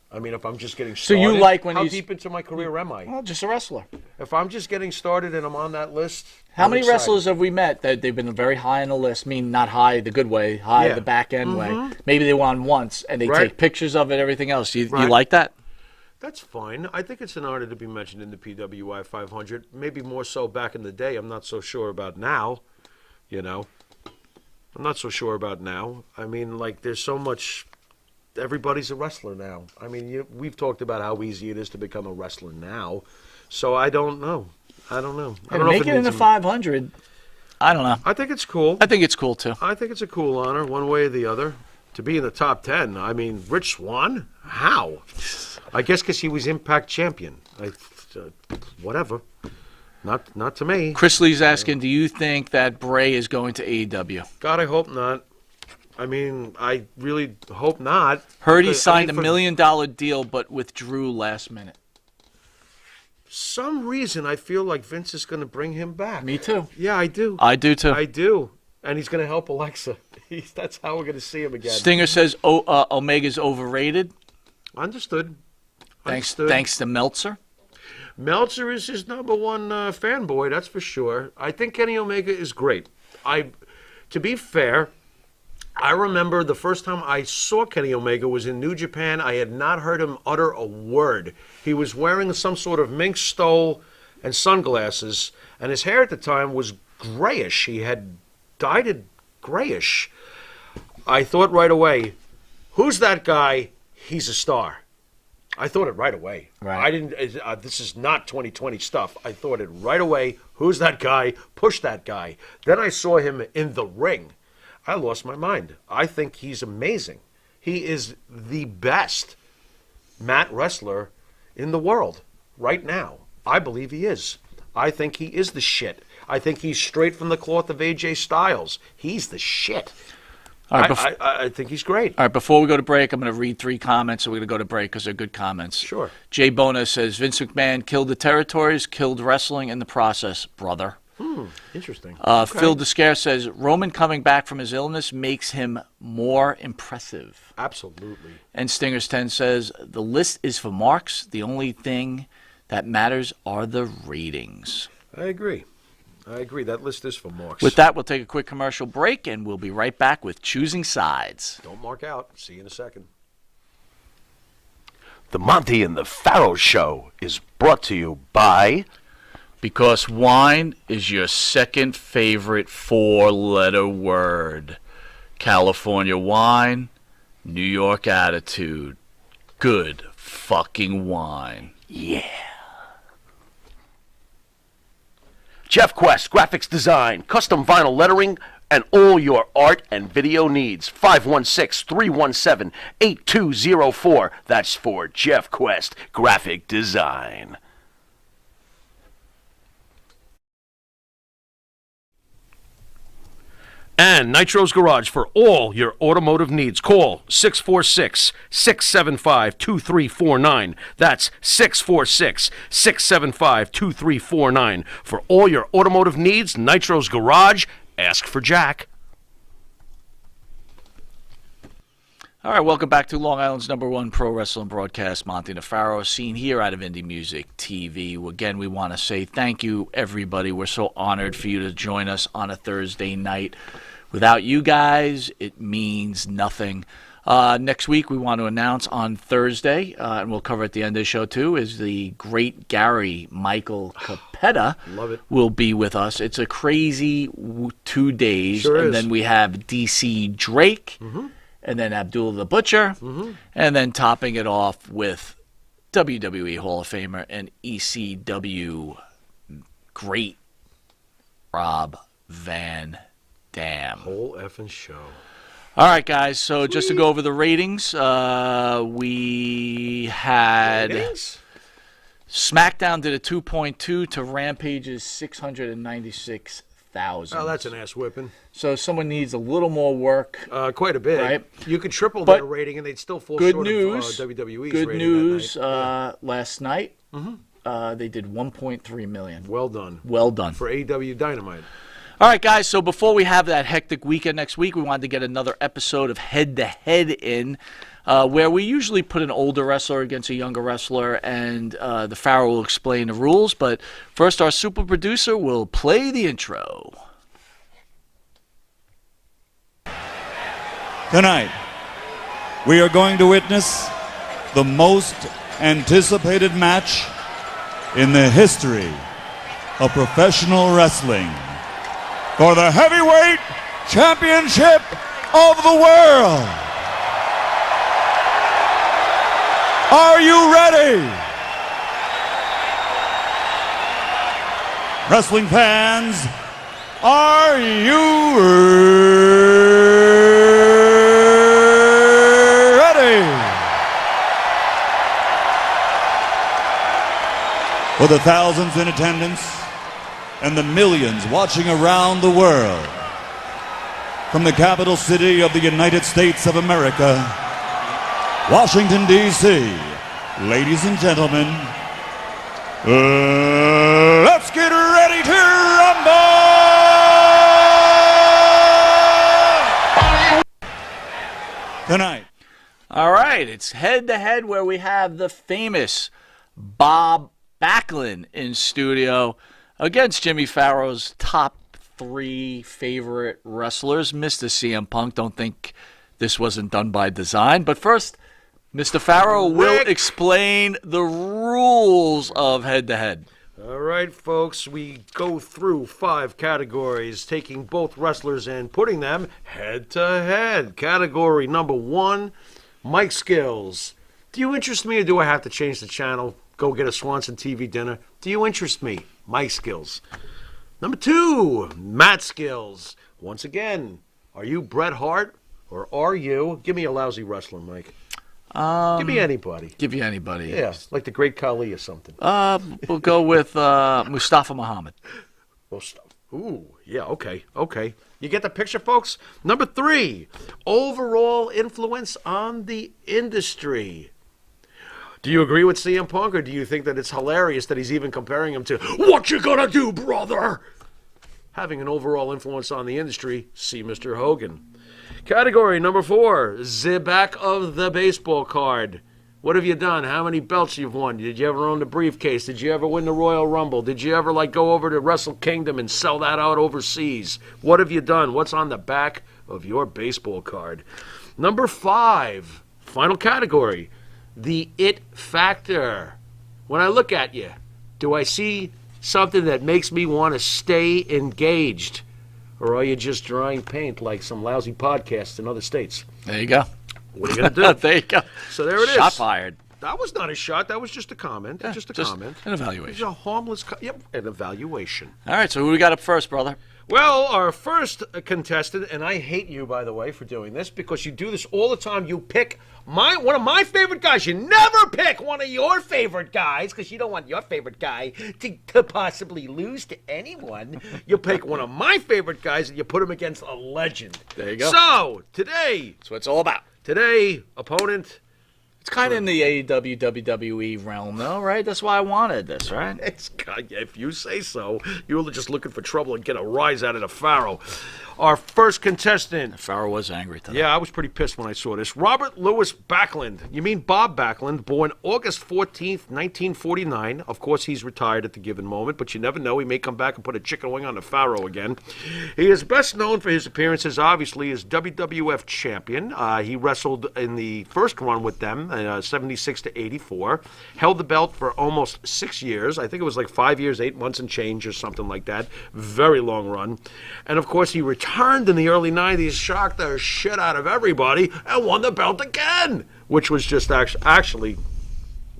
I mean, if I'm just getting So started, you like when how he's deep into my career am I? Well, just a wrestler. If I'm just getting started and I'm on that list, How I'm many excited. wrestlers have we met that they've been very high on the list? I mean, not high the good way, high Yeah. the back end way. Maybe they won once and they Right. take pictures of it, everything else. You Right. like that? That's fine. I think it's an honor to be mentioned in the PWI 500. Maybe more so back in the day. I'm not so sure about now. You know, I'm not so sure about now. I mean, like, there's so much. Everybody's a wrestler now. I mean, we've talked about how easy it is to become a wrestler now. So I don't know. I don't know And if make it it into needs 500. I don't know. I think it's cool. I think it's cool too. I think it's a cool honor, one way or the other, to be in the top 10. I mean, Rich Swann? How? I guess because he was Impact champion. Whatever. Not to me. Chris Lee's asking, do you think that Bray is going to AEW? God, I hope not. I mean, I really hope not. Heard he I signed mean, $1 million deal but withdrew last minute. Some reason I feel like Vince is going to bring him back. Me too. Yeah, I do. I do too. I do. And he's going to help Alexa. That's how we're going to see him again. Stinger says Omega's overrated. Understood. Thanks to Meltzer. Meltzer is his number one fanboy, that's for sure. I think Kenny Omega is great. To be fair, I remember the first time I saw Kenny Omega was in New Japan. I had not heard him utter a word. He was wearing some sort of mink stole and sunglasses, and his hair at the time was grayish. He had dyed it grayish. I thought right away, who's that guy? He's a star. I thought it right away. Right. I didn't. This is not 2020 stuff. I thought it right away. Who's that guy? Push that guy. Then I saw him in the ring. I lost my mind. I think he's amazing. He is the best mat wrestler in the world right now. I believe he is. I think he is the shit. I think he's straight from the cloth of AJ Styles. He's the shit. All right, I think he's great. All right, before we go to break, I'm going to read 3 comments, and we're going to go to break because they're good comments. Sure. Jay Bona says, Vince McMahon killed the territories, killed wrestling in the process, brother. Interesting. Phil Descare says, Roman coming back from his illness makes him more impressive. Absolutely. And Stingers 10 says, the list is for marks. The only thing that matters are the ratings. I agree. That list is for marks. With that, we'll take a quick commercial break, and we'll be right back with Choosing Sides. Don't mark out. See you in a second. The Monty and the Pharaoh Show is brought to you by... Because wine is your second favorite 4-letter word. California wine, New York attitude. Good fucking wine. Yeah. Jeff Quest, graphics design, custom vinyl lettering, and all your art and video needs. 516-317-8204. That's for Jeff Quest, graphic design. And Nitro's Garage for all your automotive needs. Call 646-675-2349. That's 646-675-2349. For all your automotive needs, Nitro's Garage. Ask for Jack. All right, welcome back to Long Island's #1 pro wrestling broadcast, Monty Nefaro, seen here out of Indie Music TV. Again, we want to say thank you, everybody. We're so honored for you to join us on a Thursday night. Without you guys, it means nothing. Next week, we want to announce on Thursday, and we'll cover at the end of the show too, is the great Gary Michael Capetta will be with us. It's a crazy 2 days. Sure and is. then we have DC Drake. And then Abdul the Butcher, and then topping it off with WWE Hall of Famer and ECW great Rob Van Dam. Whole effing show. All right, guys, so just to go over the ratings, we had SmackDown did a 2.2 to Rampage's 696,000. Oh, that's an ass whipping. So someone needs a little more work. Quite a bit. Right. You could triple But their rating, and they'd still fall good short news, of WWE's good rating news. that night. Last night, they did 1.3 million. Well done. Well done. For AEW Dynamite. All right, guys. So before we have that hectic weekend next week, we wanted to get another episode of Head to Head in, where we usually put an older wrestler against a younger wrestler, and the Pharaoh will explain the rules. But first, our super producer will play the intro. Tonight, we are going to witness the most anticipated match in the history of professional wrestling for the heavyweight championship of the world. Are you ready? Wrestling fans, are you ready? For the thousands in attendance and the millions watching around the world, from the capital city of the United States of America, Washington, D.C., ladies and gentlemen, let's get ready to rumble! Tonight. All right, it's Head to Head, where we have the famous Bob Backlund in studio against Jimmy Pharaoh's top 3 favorite wrestlers. Mr. CM Punk, don't think this wasn't done by design. But first, Mr. Pharaoh will explain the rules of Head to Head. All right, folks, we go through 5 categories, taking both wrestlers and putting them head to head. Category number 1, mic skills. Do you interest me, or do I have to change the channel, go get a Swanson TV dinner? Do you interest me? Mic skills. Number 2, mat skills. Once again, are you Bret Hart, or are you, give me a lousy wrestler, Mike. Give me anybody. Give you anybody. Yeah, like the Great Khali or something. We'll go with Mustafa Muhammad. Ooh, yeah, okay. You get the picture, folks? Number 3, overall influence on the industry. Do you agree with CM Punk, or do you think that it's hilarious that he's even comparing him to, what you gonna do, brother? Having an overall influence on the industry, see Mr. Hogan. Category number 4, the back of the baseball card. What have you done? How many belts you've won? Did you ever own the briefcase? Did you ever win the Royal Rumble? Did you ever go over to Wrestle Kingdom and sell that out overseas? What have you done? What's on the back of your baseball card? Number 5, final category, the it factor. When I look at you, do I see something that makes me want to stay engaged? Or are you just drying paint like some lousy podcasts in other states? There you go. What are you going to do? There you go. So there it is. Shot fired. That was not a shot. That was just a comment. Yeah, just a just comment. an It's evaluation. a harmless. An evaluation. All right, so who we got up first, brother? Well, our first contestant, and I hate you, by the way, for doing this, because you do this all the time. You pick one of my favorite guys. You never pick one of your favorite guys, because you don't want your favorite guy to possibly lose to anyone. You pick one of my favorite guys, and you put him against a legend. There you go. So, today, That's what it's all about. opponent... It's kind of in the AEW, WWE realm, though, right? That's why I wanted this, right? If you say so. You were just looking for trouble and get a rise out of the Pharaoh. Our first contestant. Farrell was angry today. Yeah, I was pretty pissed when I saw this. Robert Louis Backlund. You mean Bob Backlund, born August 14th, 1949. Of course, he's retired at the given moment, but you never know. He may come back and put a chicken wing on the Pharaoh again. He is best known for his appearances, obviously, as WWF champion. He wrestled in the first run with them, 76 to 84. Held the belt for almost 6 years. I think it was like 5 years, 8 months and change or something like that. Very long run. And, of course, he returned in the early 90s, shocked the shit out of everybody, and won the belt again, which was just actually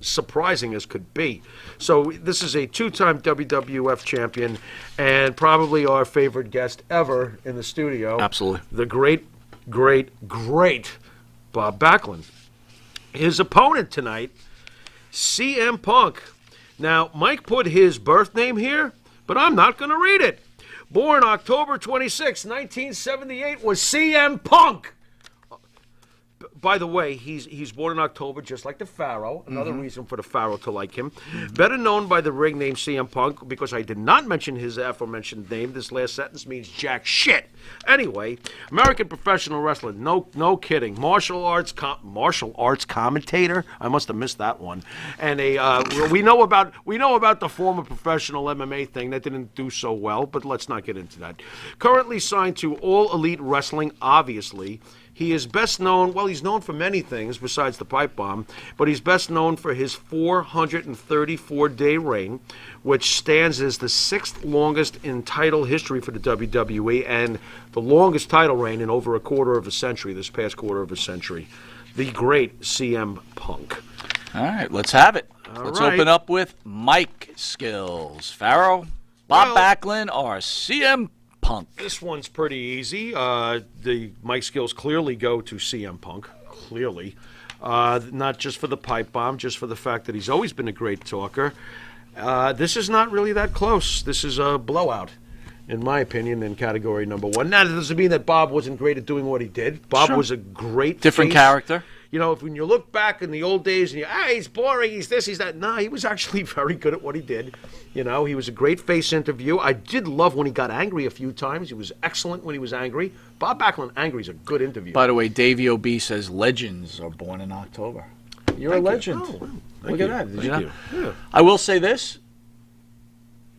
surprising as could be. So this is a two-time WWF champion and probably our favorite guest ever in the studio. Absolutely. The great, great, great Bob Backlund. His opponent tonight, CM Punk. Now, Mike put his birth name here, but I'm not going to read it. Born October 26, 1978, was CM Punk. By the way, he's born in October, just like the Pharaoh. Another reason for the Pharaoh to like him. Better known by the ring name CM Punk, because I did not mention his aforementioned name. This last sentence means jack shit. Anyway, American professional wrestler, no kidding. Martial arts commentator. I must have missed that one. And we know about the former professional MMA thing that didn't do so well, but let's not get into that. Currently signed to All Elite Wrestling, obviously. He is best known, well, he's known for many things besides the pipe bomb, but he's best known for his 434-day reign, which stands as the 6th longest in title history for the WWE and the longest title reign in over a quarter of a century, this past quarter of a century. The great CM Punk. All right, let's have it. Let's right. open up with mic skills. Pharaoh, Bob Backlund, or CM Punk. This one's pretty easy. The mic skills clearly go to CM Punk, clearly. Not just for the pipe bomb, just for the fact that he's always been a great talker. This is not really that close. This is a blowout, in my opinion, in category number one. Now, that doesn't mean that Bob wasn't great at doing what he did. Bob was a great different face. character. You know, when you look back in the old days and he's boring, he's this, he's that. No, he was actually very good at what he did. You know, he was a great face interview. I did love when he got angry a few times. He was excellent when he was angry. Bob Backlund angry is a good interview. By the way, Davey O.B. says legends are born in October. You're a legend. Look at that. Did you know? Yeah. I will say this.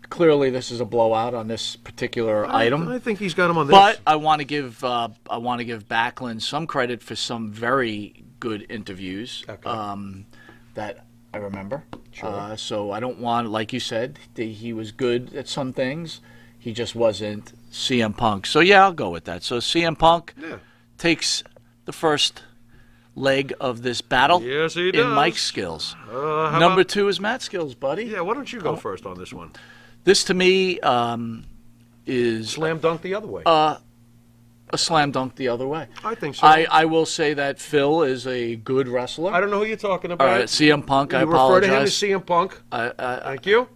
Clearly, this is a blowout on this particular item. I think he's got him on this. But I want to give Backlund some credit for some very good interviews that I remember. Sure. So I don't want, like you said, he was good at some things. He just wasn't CM Punk. So yeah, I'll go with that. So CM Punk takes the first leg of this battle. Yes, he in does. Mike's skills. How Number about- 2 is Matt's skills, buddy. Yeah, why don't you go first on this one? This to me is Slam dunk the other way. a slam dunk the other way. I think so. I will say that Phil is a good wrestler. I don't know who you're talking All about. right, CM Punk, I you refer to him as apologize. CM Punk. Thank you.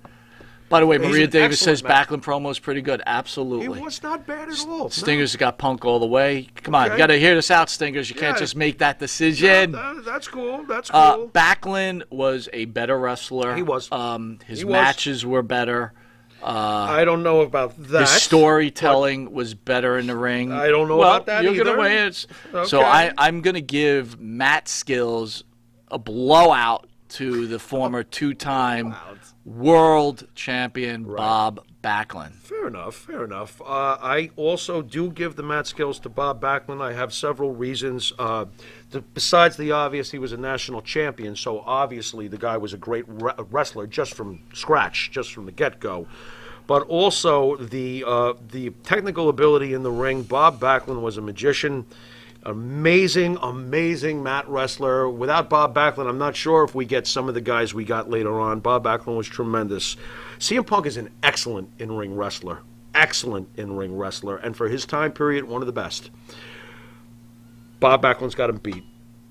By the way, He's Maria an Davis says excellent Backlund promo is pretty good. Absolutely. He was not bad at all. Stingers got Punk all the way. Come on, Okay. you got to hear this out, Stingers. You can't Yeah. just make that decision. That's cool. That's cool. Backlund was a better wrestler. He was. His He was. matches were better. I don't know about that. His storytelling was better in the ring. I don't know well, about that you're either. gonna weigh it. So Okay. I'm going to give Matt Skills a blowout to the former two-time world champion Bob Backlund. Fair enough. I also do give the mat skills to Bob Backlund. I have several reasons. Besides the obvious, he was a national champion, so obviously the guy was a great wrestler just from scratch, just from the get-go. But also the technical ability in the ring. Bob Backlund was a magician. Amazing, amazing mat wrestler. Without Bob Backlund, I'm not sure if we get some of the guys we got later on. Bob Backlund was tremendous. CM Punk is an excellent in-ring wrestler. Excellent in-ring wrestler. And for his time period, one of the best. Bob Backlund's got him beat.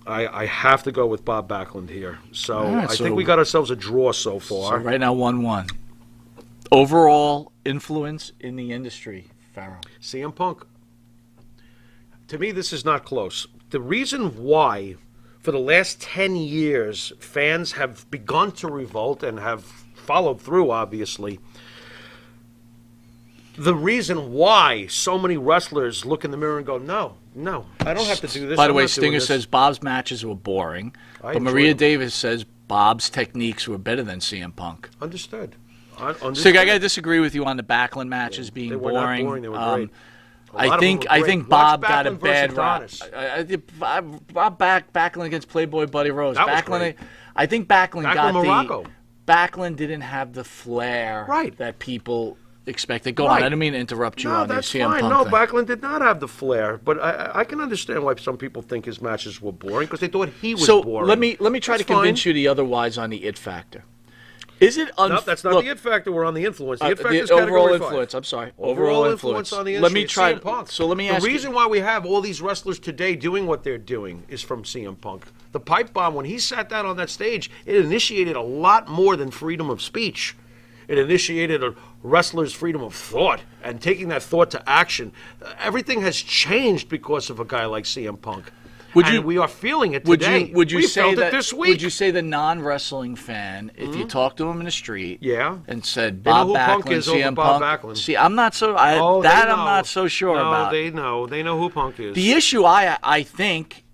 I have to go with Bob Backlund here. So right, I so- think we got ourselves a draw so So far. right now, 1-1. Overall influence in the industry, Pharaoh. CM Punk. To me, this is not close. The reason why, for the last 10 years, fans have begun to revolt and have followed through, obviously. The reason why so many wrestlers look in the mirror and go, no, I don't have to do this. By the I'm way, not doing Stinger this." says Bob's matches were boring, I but enjoyed Maria them. Davis says Bob's techniques were better than CM Punk. Understood. Stinger, I got to disagree with you on the Backlund matches being They were not boring. boring. They were great. A lot I of them think were I great. think Watch Bob got a Backlund bad versus rap. Adonis. Bob Backlund against Playboy Buddy Rose. That was Backlund, great. I think Backlund got Morocco. Backlund didn't have the flair Right. that people expected. Go Right. on. I didn't mean to interrupt you No, on the that's CM fine. Punk No, thing. Backlund did not have the flair, but I can understand why some people think his matches were boring because they thought he was So boring. let me try That's to convince fine. you the otherwise on the it factor. Is it No, that's not look, the it factor. We're on the influence. The it factor the is overall category 5. influence. I'm sorry. Overall influence on the industry. Let me is try. CM Punk. So let me ask The you. reason why we have all these wrestlers today doing what they're doing is from CM Punk. The pipe bomb, when he sat down on that stage, it initiated a lot more than freedom of speech. It initiated a wrestler's freedom of thought and taking that thought to action. Everything has changed because of a guy like CM Punk. And we are feeling it today. Would you we say felt that it this week. Would you say the non-wrestling fan, if you talked to him in the street, Yeah. and said They know Bob who Punk Backlund, is over CM Bob Punk? Backlund. See, I'm not so. Oh, they I'm know. not so sure no, about. They know. They know who Punk is. The issue I think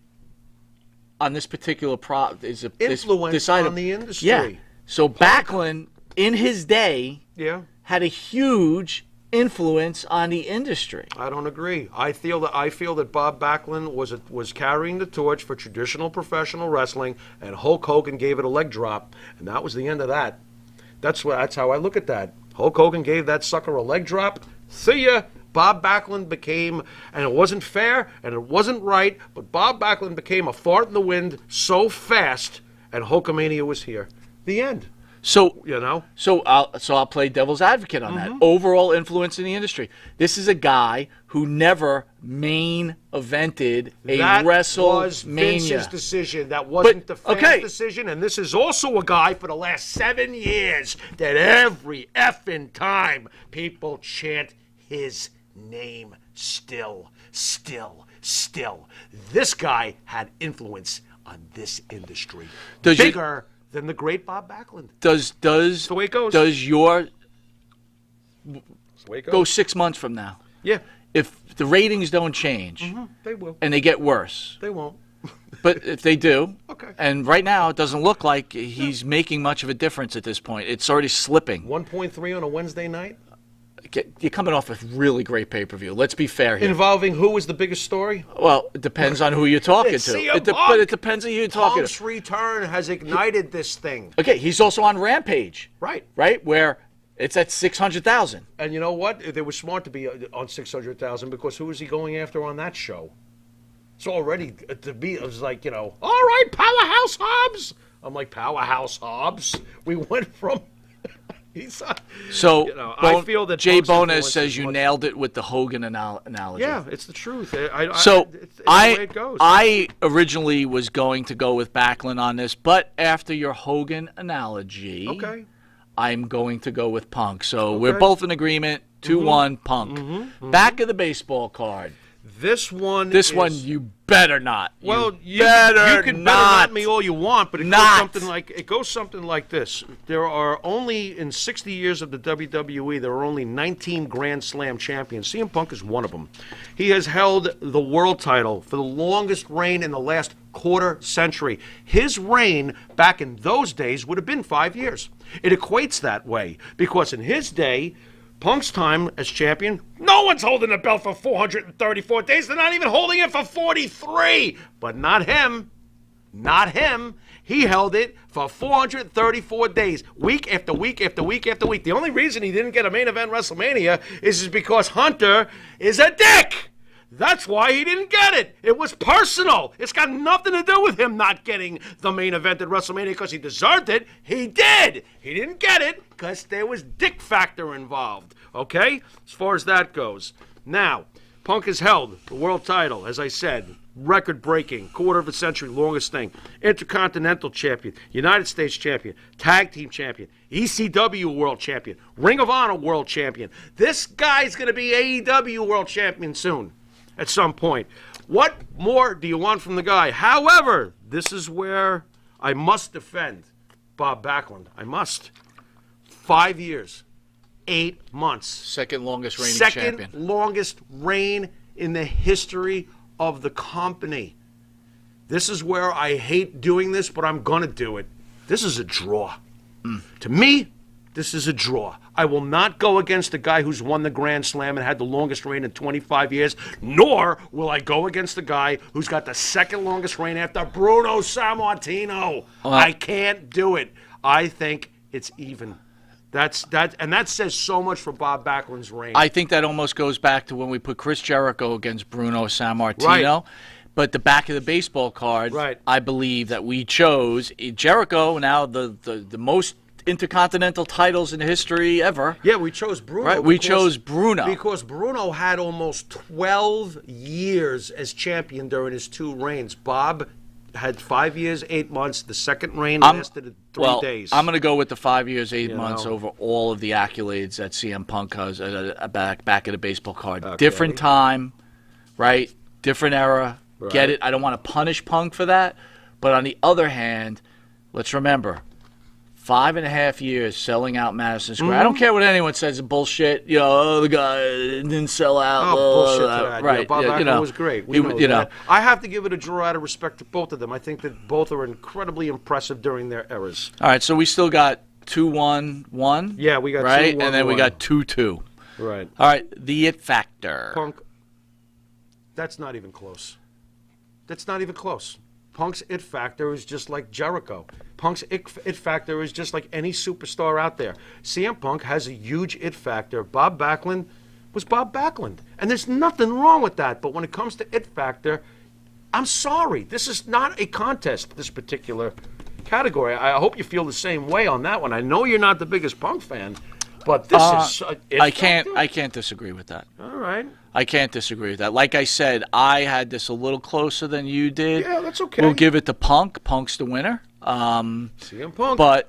on this particular is Influence this item. on the industry. Yeah. So Backlund in his day Yeah. had a huge influence on the industry. I don't agree. I feel that Bob Backlund was carrying the torch for traditional professional wrestling, and Hulk Hogan gave it a leg drop, and that was the end of that. That's how I look at that. Hulk Hogan gave that sucker a leg drop. See ya. Bob Backlund became, and it wasn't fair and it wasn't right, but Bob Backlund became a fart in the wind so fast, and Hulkamania was here. The end. So You know. So I'll play devil's advocate on that. Overall influence in the industry. This is a guy who never main evented a That was WrestleMania. Vince's decision. That wasn't the fans' okay. decision. And this is also a guy for the last 7 years that every effing time people chant his name still. This guy had influence on this industry. Bigger than the great Bob Backlund. Does the way it goes. Does your That's the way it goes. go 6 months from now? Yeah, If the ratings don't change they will. and they get worse, They won't. but if they do, Okay. and right now it doesn't look like he's making much of a difference at this point. It's already slipping. 1.3 on a Wednesday night? You're coming off a really great pay-per-view. Let's be fair here. Involving who was the biggest story? Well, it depends on who you're talking It's to. CM But Punk. it depends on who you're talking Punk's to. return has ignited this thing. Okay, he's also on Rampage, Right. where it's at 600,000. And you know what? They were smart to be on 600,000 because who was he going after on that show? So already it was like, all right, Powerhouse Hobbs. I'm like, Powerhouse Hobbs? We went from... So I feel that Jay Punk's Bonas influence says is you much- nailed it with the Hogan analogy. Yeah, it's the truth. So it's the way it goes. I originally was going to go with Backlund on this, but after your Hogan analogy, Okay. I'm going to go with Punk. So we're Okay. both in agreement. 2-1 Punk. Back of the baseball card. This one You better not. Well, you better can not. better me all you want, but it goes something like this. There are only, in 60 years of the WWE, there are only 19 Grand Slam champions. CM Punk is one of them. He has held the world title for the longest reign in the last quarter century. His reign back in those days would have been 5 years. It equates that way because in his day, Punk's time as champion, no one's holding the belt for 434 days. They're not even holding it for 43. But not him. Not him. He held it for 434 days, week after week after week after week. The only reason he didn't get a main event WrestleMania is because Hunter is a dick. That's why he didn't get it. It was personal. It's got nothing to do with him not getting the main event at WrestleMania because he deserved it. He did. He didn't get it because there was dick factor involved. Okay? As far as that goes. Now, Punk has held the world title, as I said, record-breaking, quarter of a century, longest thing. Intercontinental champion, United States champion, tag team champion, ECW world champion, Ring of Honor world champion. This guy's going to be AEW world champion soon. At some point. What more do you want from the guy? However, this is where I must defend Bob Backlund. I must. 5 years, 8 months. Second longest reigning Second champion. longest reign in the history of the company. This is where I hate doing this, but I'm going to do it. This is a draw. To me, this is a draw. I will not go against the guy who's won the Grand Slam and had the longest reign in 25 years, nor will I go against the guy who's got the second longest reign after Bruno Sammartino. I can't do it. I think it's even. And that says so much for Bob Backlund's reign. I think that almost goes back to when we put Chris Jericho against Bruno Sammartino. Right. But the back of the baseball card, Right. I believe that we chose Jericho, now the most intercontinental titles in history ever. Yeah, we chose Bruno. Right, we chose Bruno. Because Bruno had almost 12 years as champion during his 2 reigns. Bob had 5 years, 8 months. The second reign lasted 3 days. I'm going to go with the 5 years, 8 months know. over all of the accolades that CM Punk has back of the baseball card. Okay. Different time, right? Different era. Right. Get it? I don't want to punish Punk for that. But on the other hand, let's remember, 5.5 years selling out Madison Square. I don't care what anyone says. Bullshit. You know, the guy didn't sell out. Bullshit to that. Right. Yeah, Bob Backlund was great. We know that. I have to give it a draw out of respect to both of them. I think that both are incredibly impressive during their eras. All right, so we still got 2-1-1. Yeah, we got right, 2-1-1. and then we got 2-2. Right. All right, the It Factor. Punk. That's not even close. That's not even close. Punk's It Factor is just like Jericho. Punk's It Factor is just like any superstar out there. CM Punk has a huge It Factor. Bob Backlund was Bob Backlund. And there's nothing wrong with that. But when it comes to It Factor, I'm sorry. This is not a contest, this particular category. I hope you feel the same way on that one. I know you're not the biggest Punk fan, but this is I can't disagree with that. All right. I can't disagree with that. Like I said, I had this a little closer than you did. Yeah, that's okay. We'll give it to Punk. Punk's the winner. CM Punk. But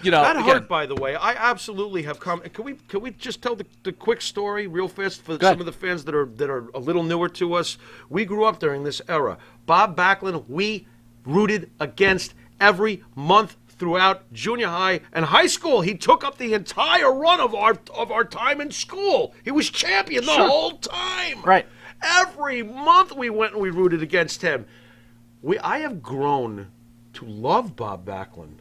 you know, that again, hurt, by the way. I absolutely have come. Can we just tell the quick story real fast for some of the fans that are a little newer to us? We grew up during this era. Bob Backlund, we rooted against every month throughout junior high and high school. He took up the entire run of our time in school. He was champion the whole time. Right. Every month we went and we rooted against him. I have grown to love Bob Backlund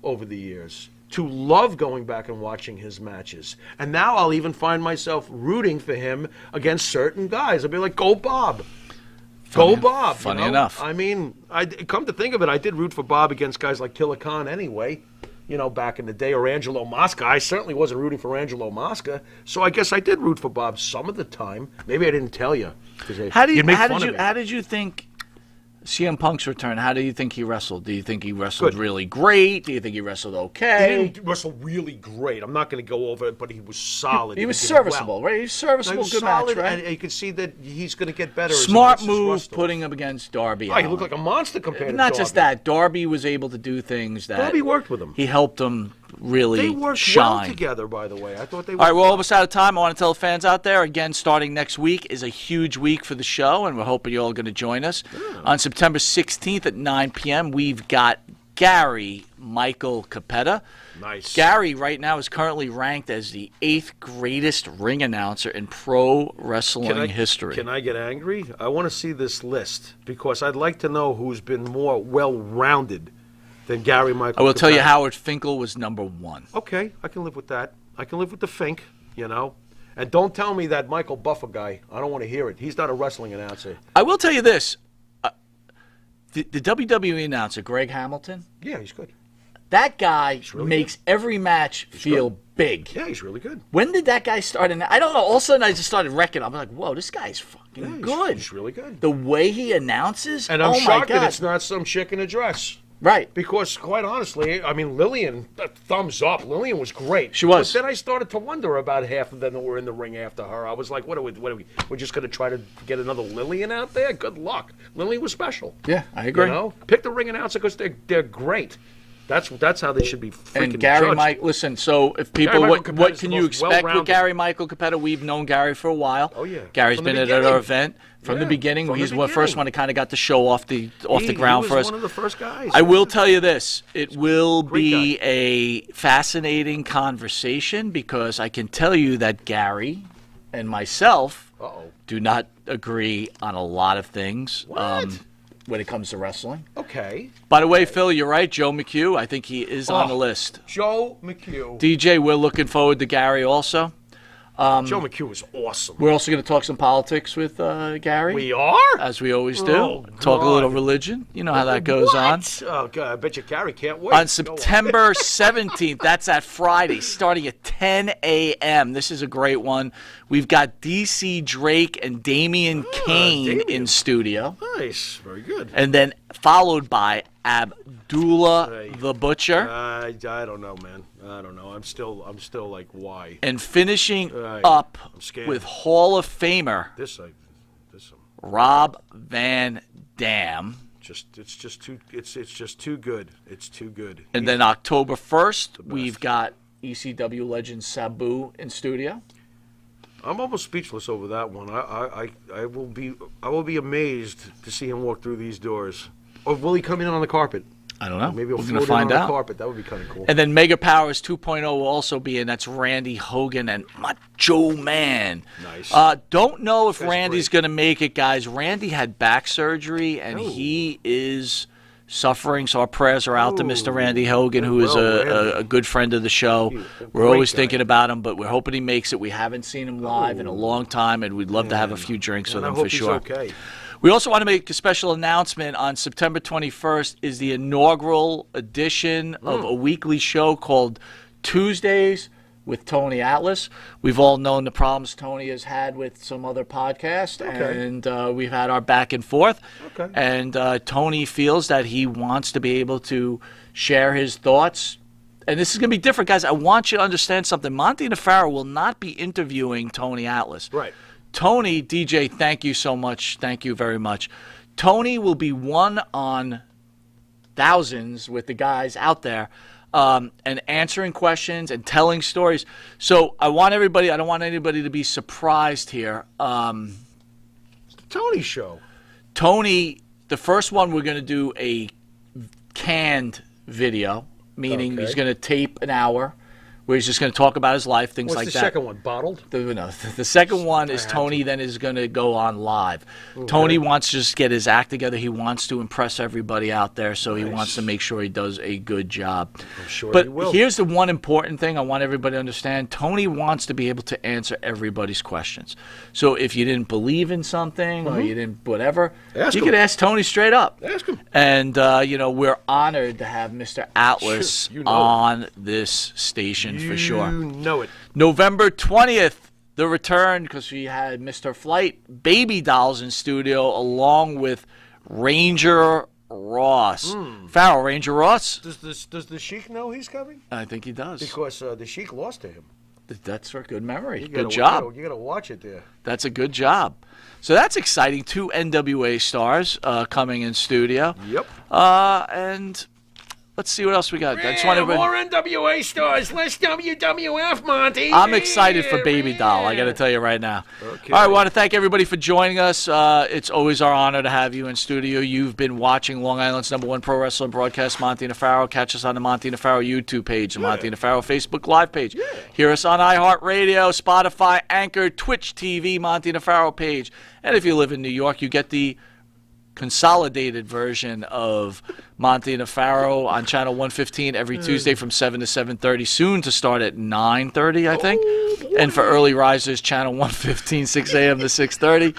over the years, to love going back and watching his matches. And now I'll even find myself rooting for him against certain guys. I'll be like, go Bob. Go Bob. Funny enough. I mean, come to think of it, I did root for Bob against guys like Killer Khan anyway, back in the day, or Angelo Mosca. I certainly wasn't rooting for Angelo Mosca, so I guess I did root for Bob some of the time. Maybe I didn't tell you. How did you think CM Punk's return, how do you think he wrestled? Do you think he wrestled really great? Do you think he wrestled okay? He didn't wrestle really great. I'm not going to go over it, but he was solid. He was serviceable, right? He was serviceable, good solid, match, right? And you can see that he's going to get better. Smart move putting him against Darby. Oh, he looked like a monster compared to Not Darby. just that. Darby was able to do things that... Darby worked with him. He helped him really They worked shine. well together, by the way. I thought they All right, we're almost out of time. I want to tell the fans out there, again, starting next week is a huge week for the show, and we're hoping you're all going to join us. On September 16th at 9 p.m., we've got Gary Michael Capetta. Nice. Gary right now is currently ranked as the 8th greatest ring announcer in pro wrestling history. Can I get angry? I want to see this list because I'd like to know who's been more well-rounded than Gary Michael I will tell you Capetta. Howard Finkel was number 1. Okay, I can live with that. I can live with the Fink, And don't tell me that Michael Buffer guy. I don't want to hear it. He's not a wrestling announcer. I will tell you this. The WWE announcer, Greg Hamilton, Yeah, he's good. that guy really makes every match feel big. Yeah, he's really good. When did that guy start? And I don't know. All of a sudden, I just started wrecking. I'm like, whoa, this guy's fucking good. He's really good. The way he announces. And I'm oh my shocked God. that it's not some chick in a dress. Right. Because, quite honestly, I mean, Lillian, thumbs up. Lillian was great. She was. But then I started to wonder about half of them that were in the ring after her. I was like, what are we? We're just going to try to get another Lillian out there? Good luck. Lillian was special. Yeah, I agree. You know? Pick the ring announcer because they're great. That's how they should be freaking And Gary judged. Mike, listen, so if people, Gary Michael what Capetta's can the you most expect with well-rounded. Gary Michael Capetta? We've known Gary for a while. Oh, yeah. Gary's From the been at our beginning. event from the Yeah, beginning. from the He's the first one that kind of got the show off the ground he for was us. one of the first guys. I will tell you this. It will Great be a fascinating conversation because I can tell you that Gary and myself do not agree on a lot of things when it comes to wrestling. Okay. By the way, Phil, you're right. Joe McHugh, I think he is on the list. Joe McHugh. DJ, we're looking forward to Gary also. Joe McHugh is awesome. We're also going to talk some politics with Gary. We are? As we always do. Oh, Talk a God. little religion. You know how that goes on. Oh, God, I bet you Gary can't wait. On September 17th, that's that Friday, starting at 10 a.m. This is a great one. We've got DC Drake and Damian Kane in studio. Nice. Very good. And then followed by Abdullah the Butcher. I don't know, man. I don't know. I'm still like, why? And finishing up I'm scared. with Hall of Famer This Rob Van Dam. it's just too good. It's too good. And then October 1st, we've got ECW legend Sabu in studio. I'm almost speechless over that one. I will be amazed to see him walk through these doors. Or will he come in on the carpet? I don't know. Maybe he'll We're gonna float find in on out. the carpet. That would be kind of cool. And then Mega Powers 2.0 will also be in. That's Randy Hogan and Macho Man. Nice. Don't know if That's Randy's going to make it, guys. Randy had back surgery, and he is suffering. So our prayers are out to Mr. Randy Hogan, who is a good friend of the show. We're always thinking about him, but we're hoping he makes it. We haven't seen him live in a long time, and we'd love to have a few drinks with I him hope for he's sure. okay. We also want to make a special announcement. On September 21st is the inaugural edition of a weekly show called Tuesdays with Tony Atlas. We've all known the problems Tony has had with some other podcasts, and we've had our back and forth. Okay. And Tony feels that he wants to be able to share his thoughts. And this is going to be different, guys. I want you to understand something. Monty Nefaro will not be interviewing Tony Atlas. Right. Tony, DJ, thank you so much. Thank you very much. Tony will be one on thousands with the guys out there and answering questions and telling stories. So I don't want anybody to be surprised here. Tony show. Tony, the first one, we're going to do a canned video, meaning he's going to tape an hour where he's just going to talk about his life, things What's like the that. second one? Bottled? The second one is Tony then is going to go on live. Tony wants to just get his act together. He wants to impress everybody out there, so he wants to make sure he does a good job. I'm sure But he will. here's the one important thing I want everybody to understand. Tony wants to be able to answer everybody's questions. So if you didn't believe in something or you didn't whatever, Ask you him. could ask Tony straight up. Ask him. And, we're honored to have Mr. Atlas You know on this station for sure. You know it. November 20th, the return, because we had Mr. Flight Baby Dolls in studio along with Ranger Ross. Farrell, Ranger Ross? Does the Sheik know he's coming? I think he does. Because the Sheik lost to him. That's a good memory. You Good gotta- job. You got to watch it there. That's a good job. So that's exciting. 2 NWA stars coming in studio. Yep. And let's see what else we got. I just want more NWA stars, less WWF, Monty. I'm excited for Baby Doll. I got to tell you right now. Okay. All right, I want to thank everybody for joining us. It's always our honor to have you in studio. You've been watching Long Island's #1 pro wrestling broadcast, Monty Nefaro. Catch us on the Monty Nefaro YouTube page, the Monty Nefaro Facebook Live page. Hear us on iHeartRadio, Spotify, Anchor, Twitch TV, Monty Nefaro page. And if you live in New York, you get the consolidated version of Monty Nefaro on channel 115 every Tuesday from 7 to 7:30, soon to start at 9:30, I think. And for early risers, channel 115, 6 a.m. to 6:30.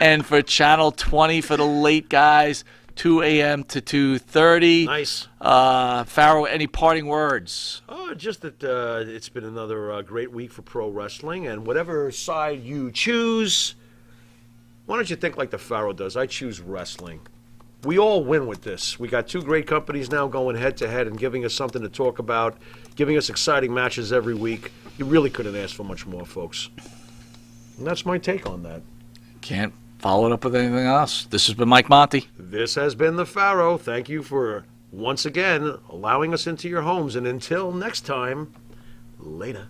And for channel 20 for the late guys, 2 a.m. to 2:30. Nice. Pharaoh, any parting words? Oh, just that it's been another great week for pro wrestling, and whatever side you choose, why don't you think like the Pharaoh does? I choose wrestling. We all win with this. We got two great companies now going head-to-head and giving us something to talk about, giving us exciting matches every week. You really couldn't ask for much more, folks. And that's my take on that. Can't follow it up with anything else. This has been Mike Monty. This has been the Pharaoh. Thank you for, once again, allowing us into your homes. And until next time, later.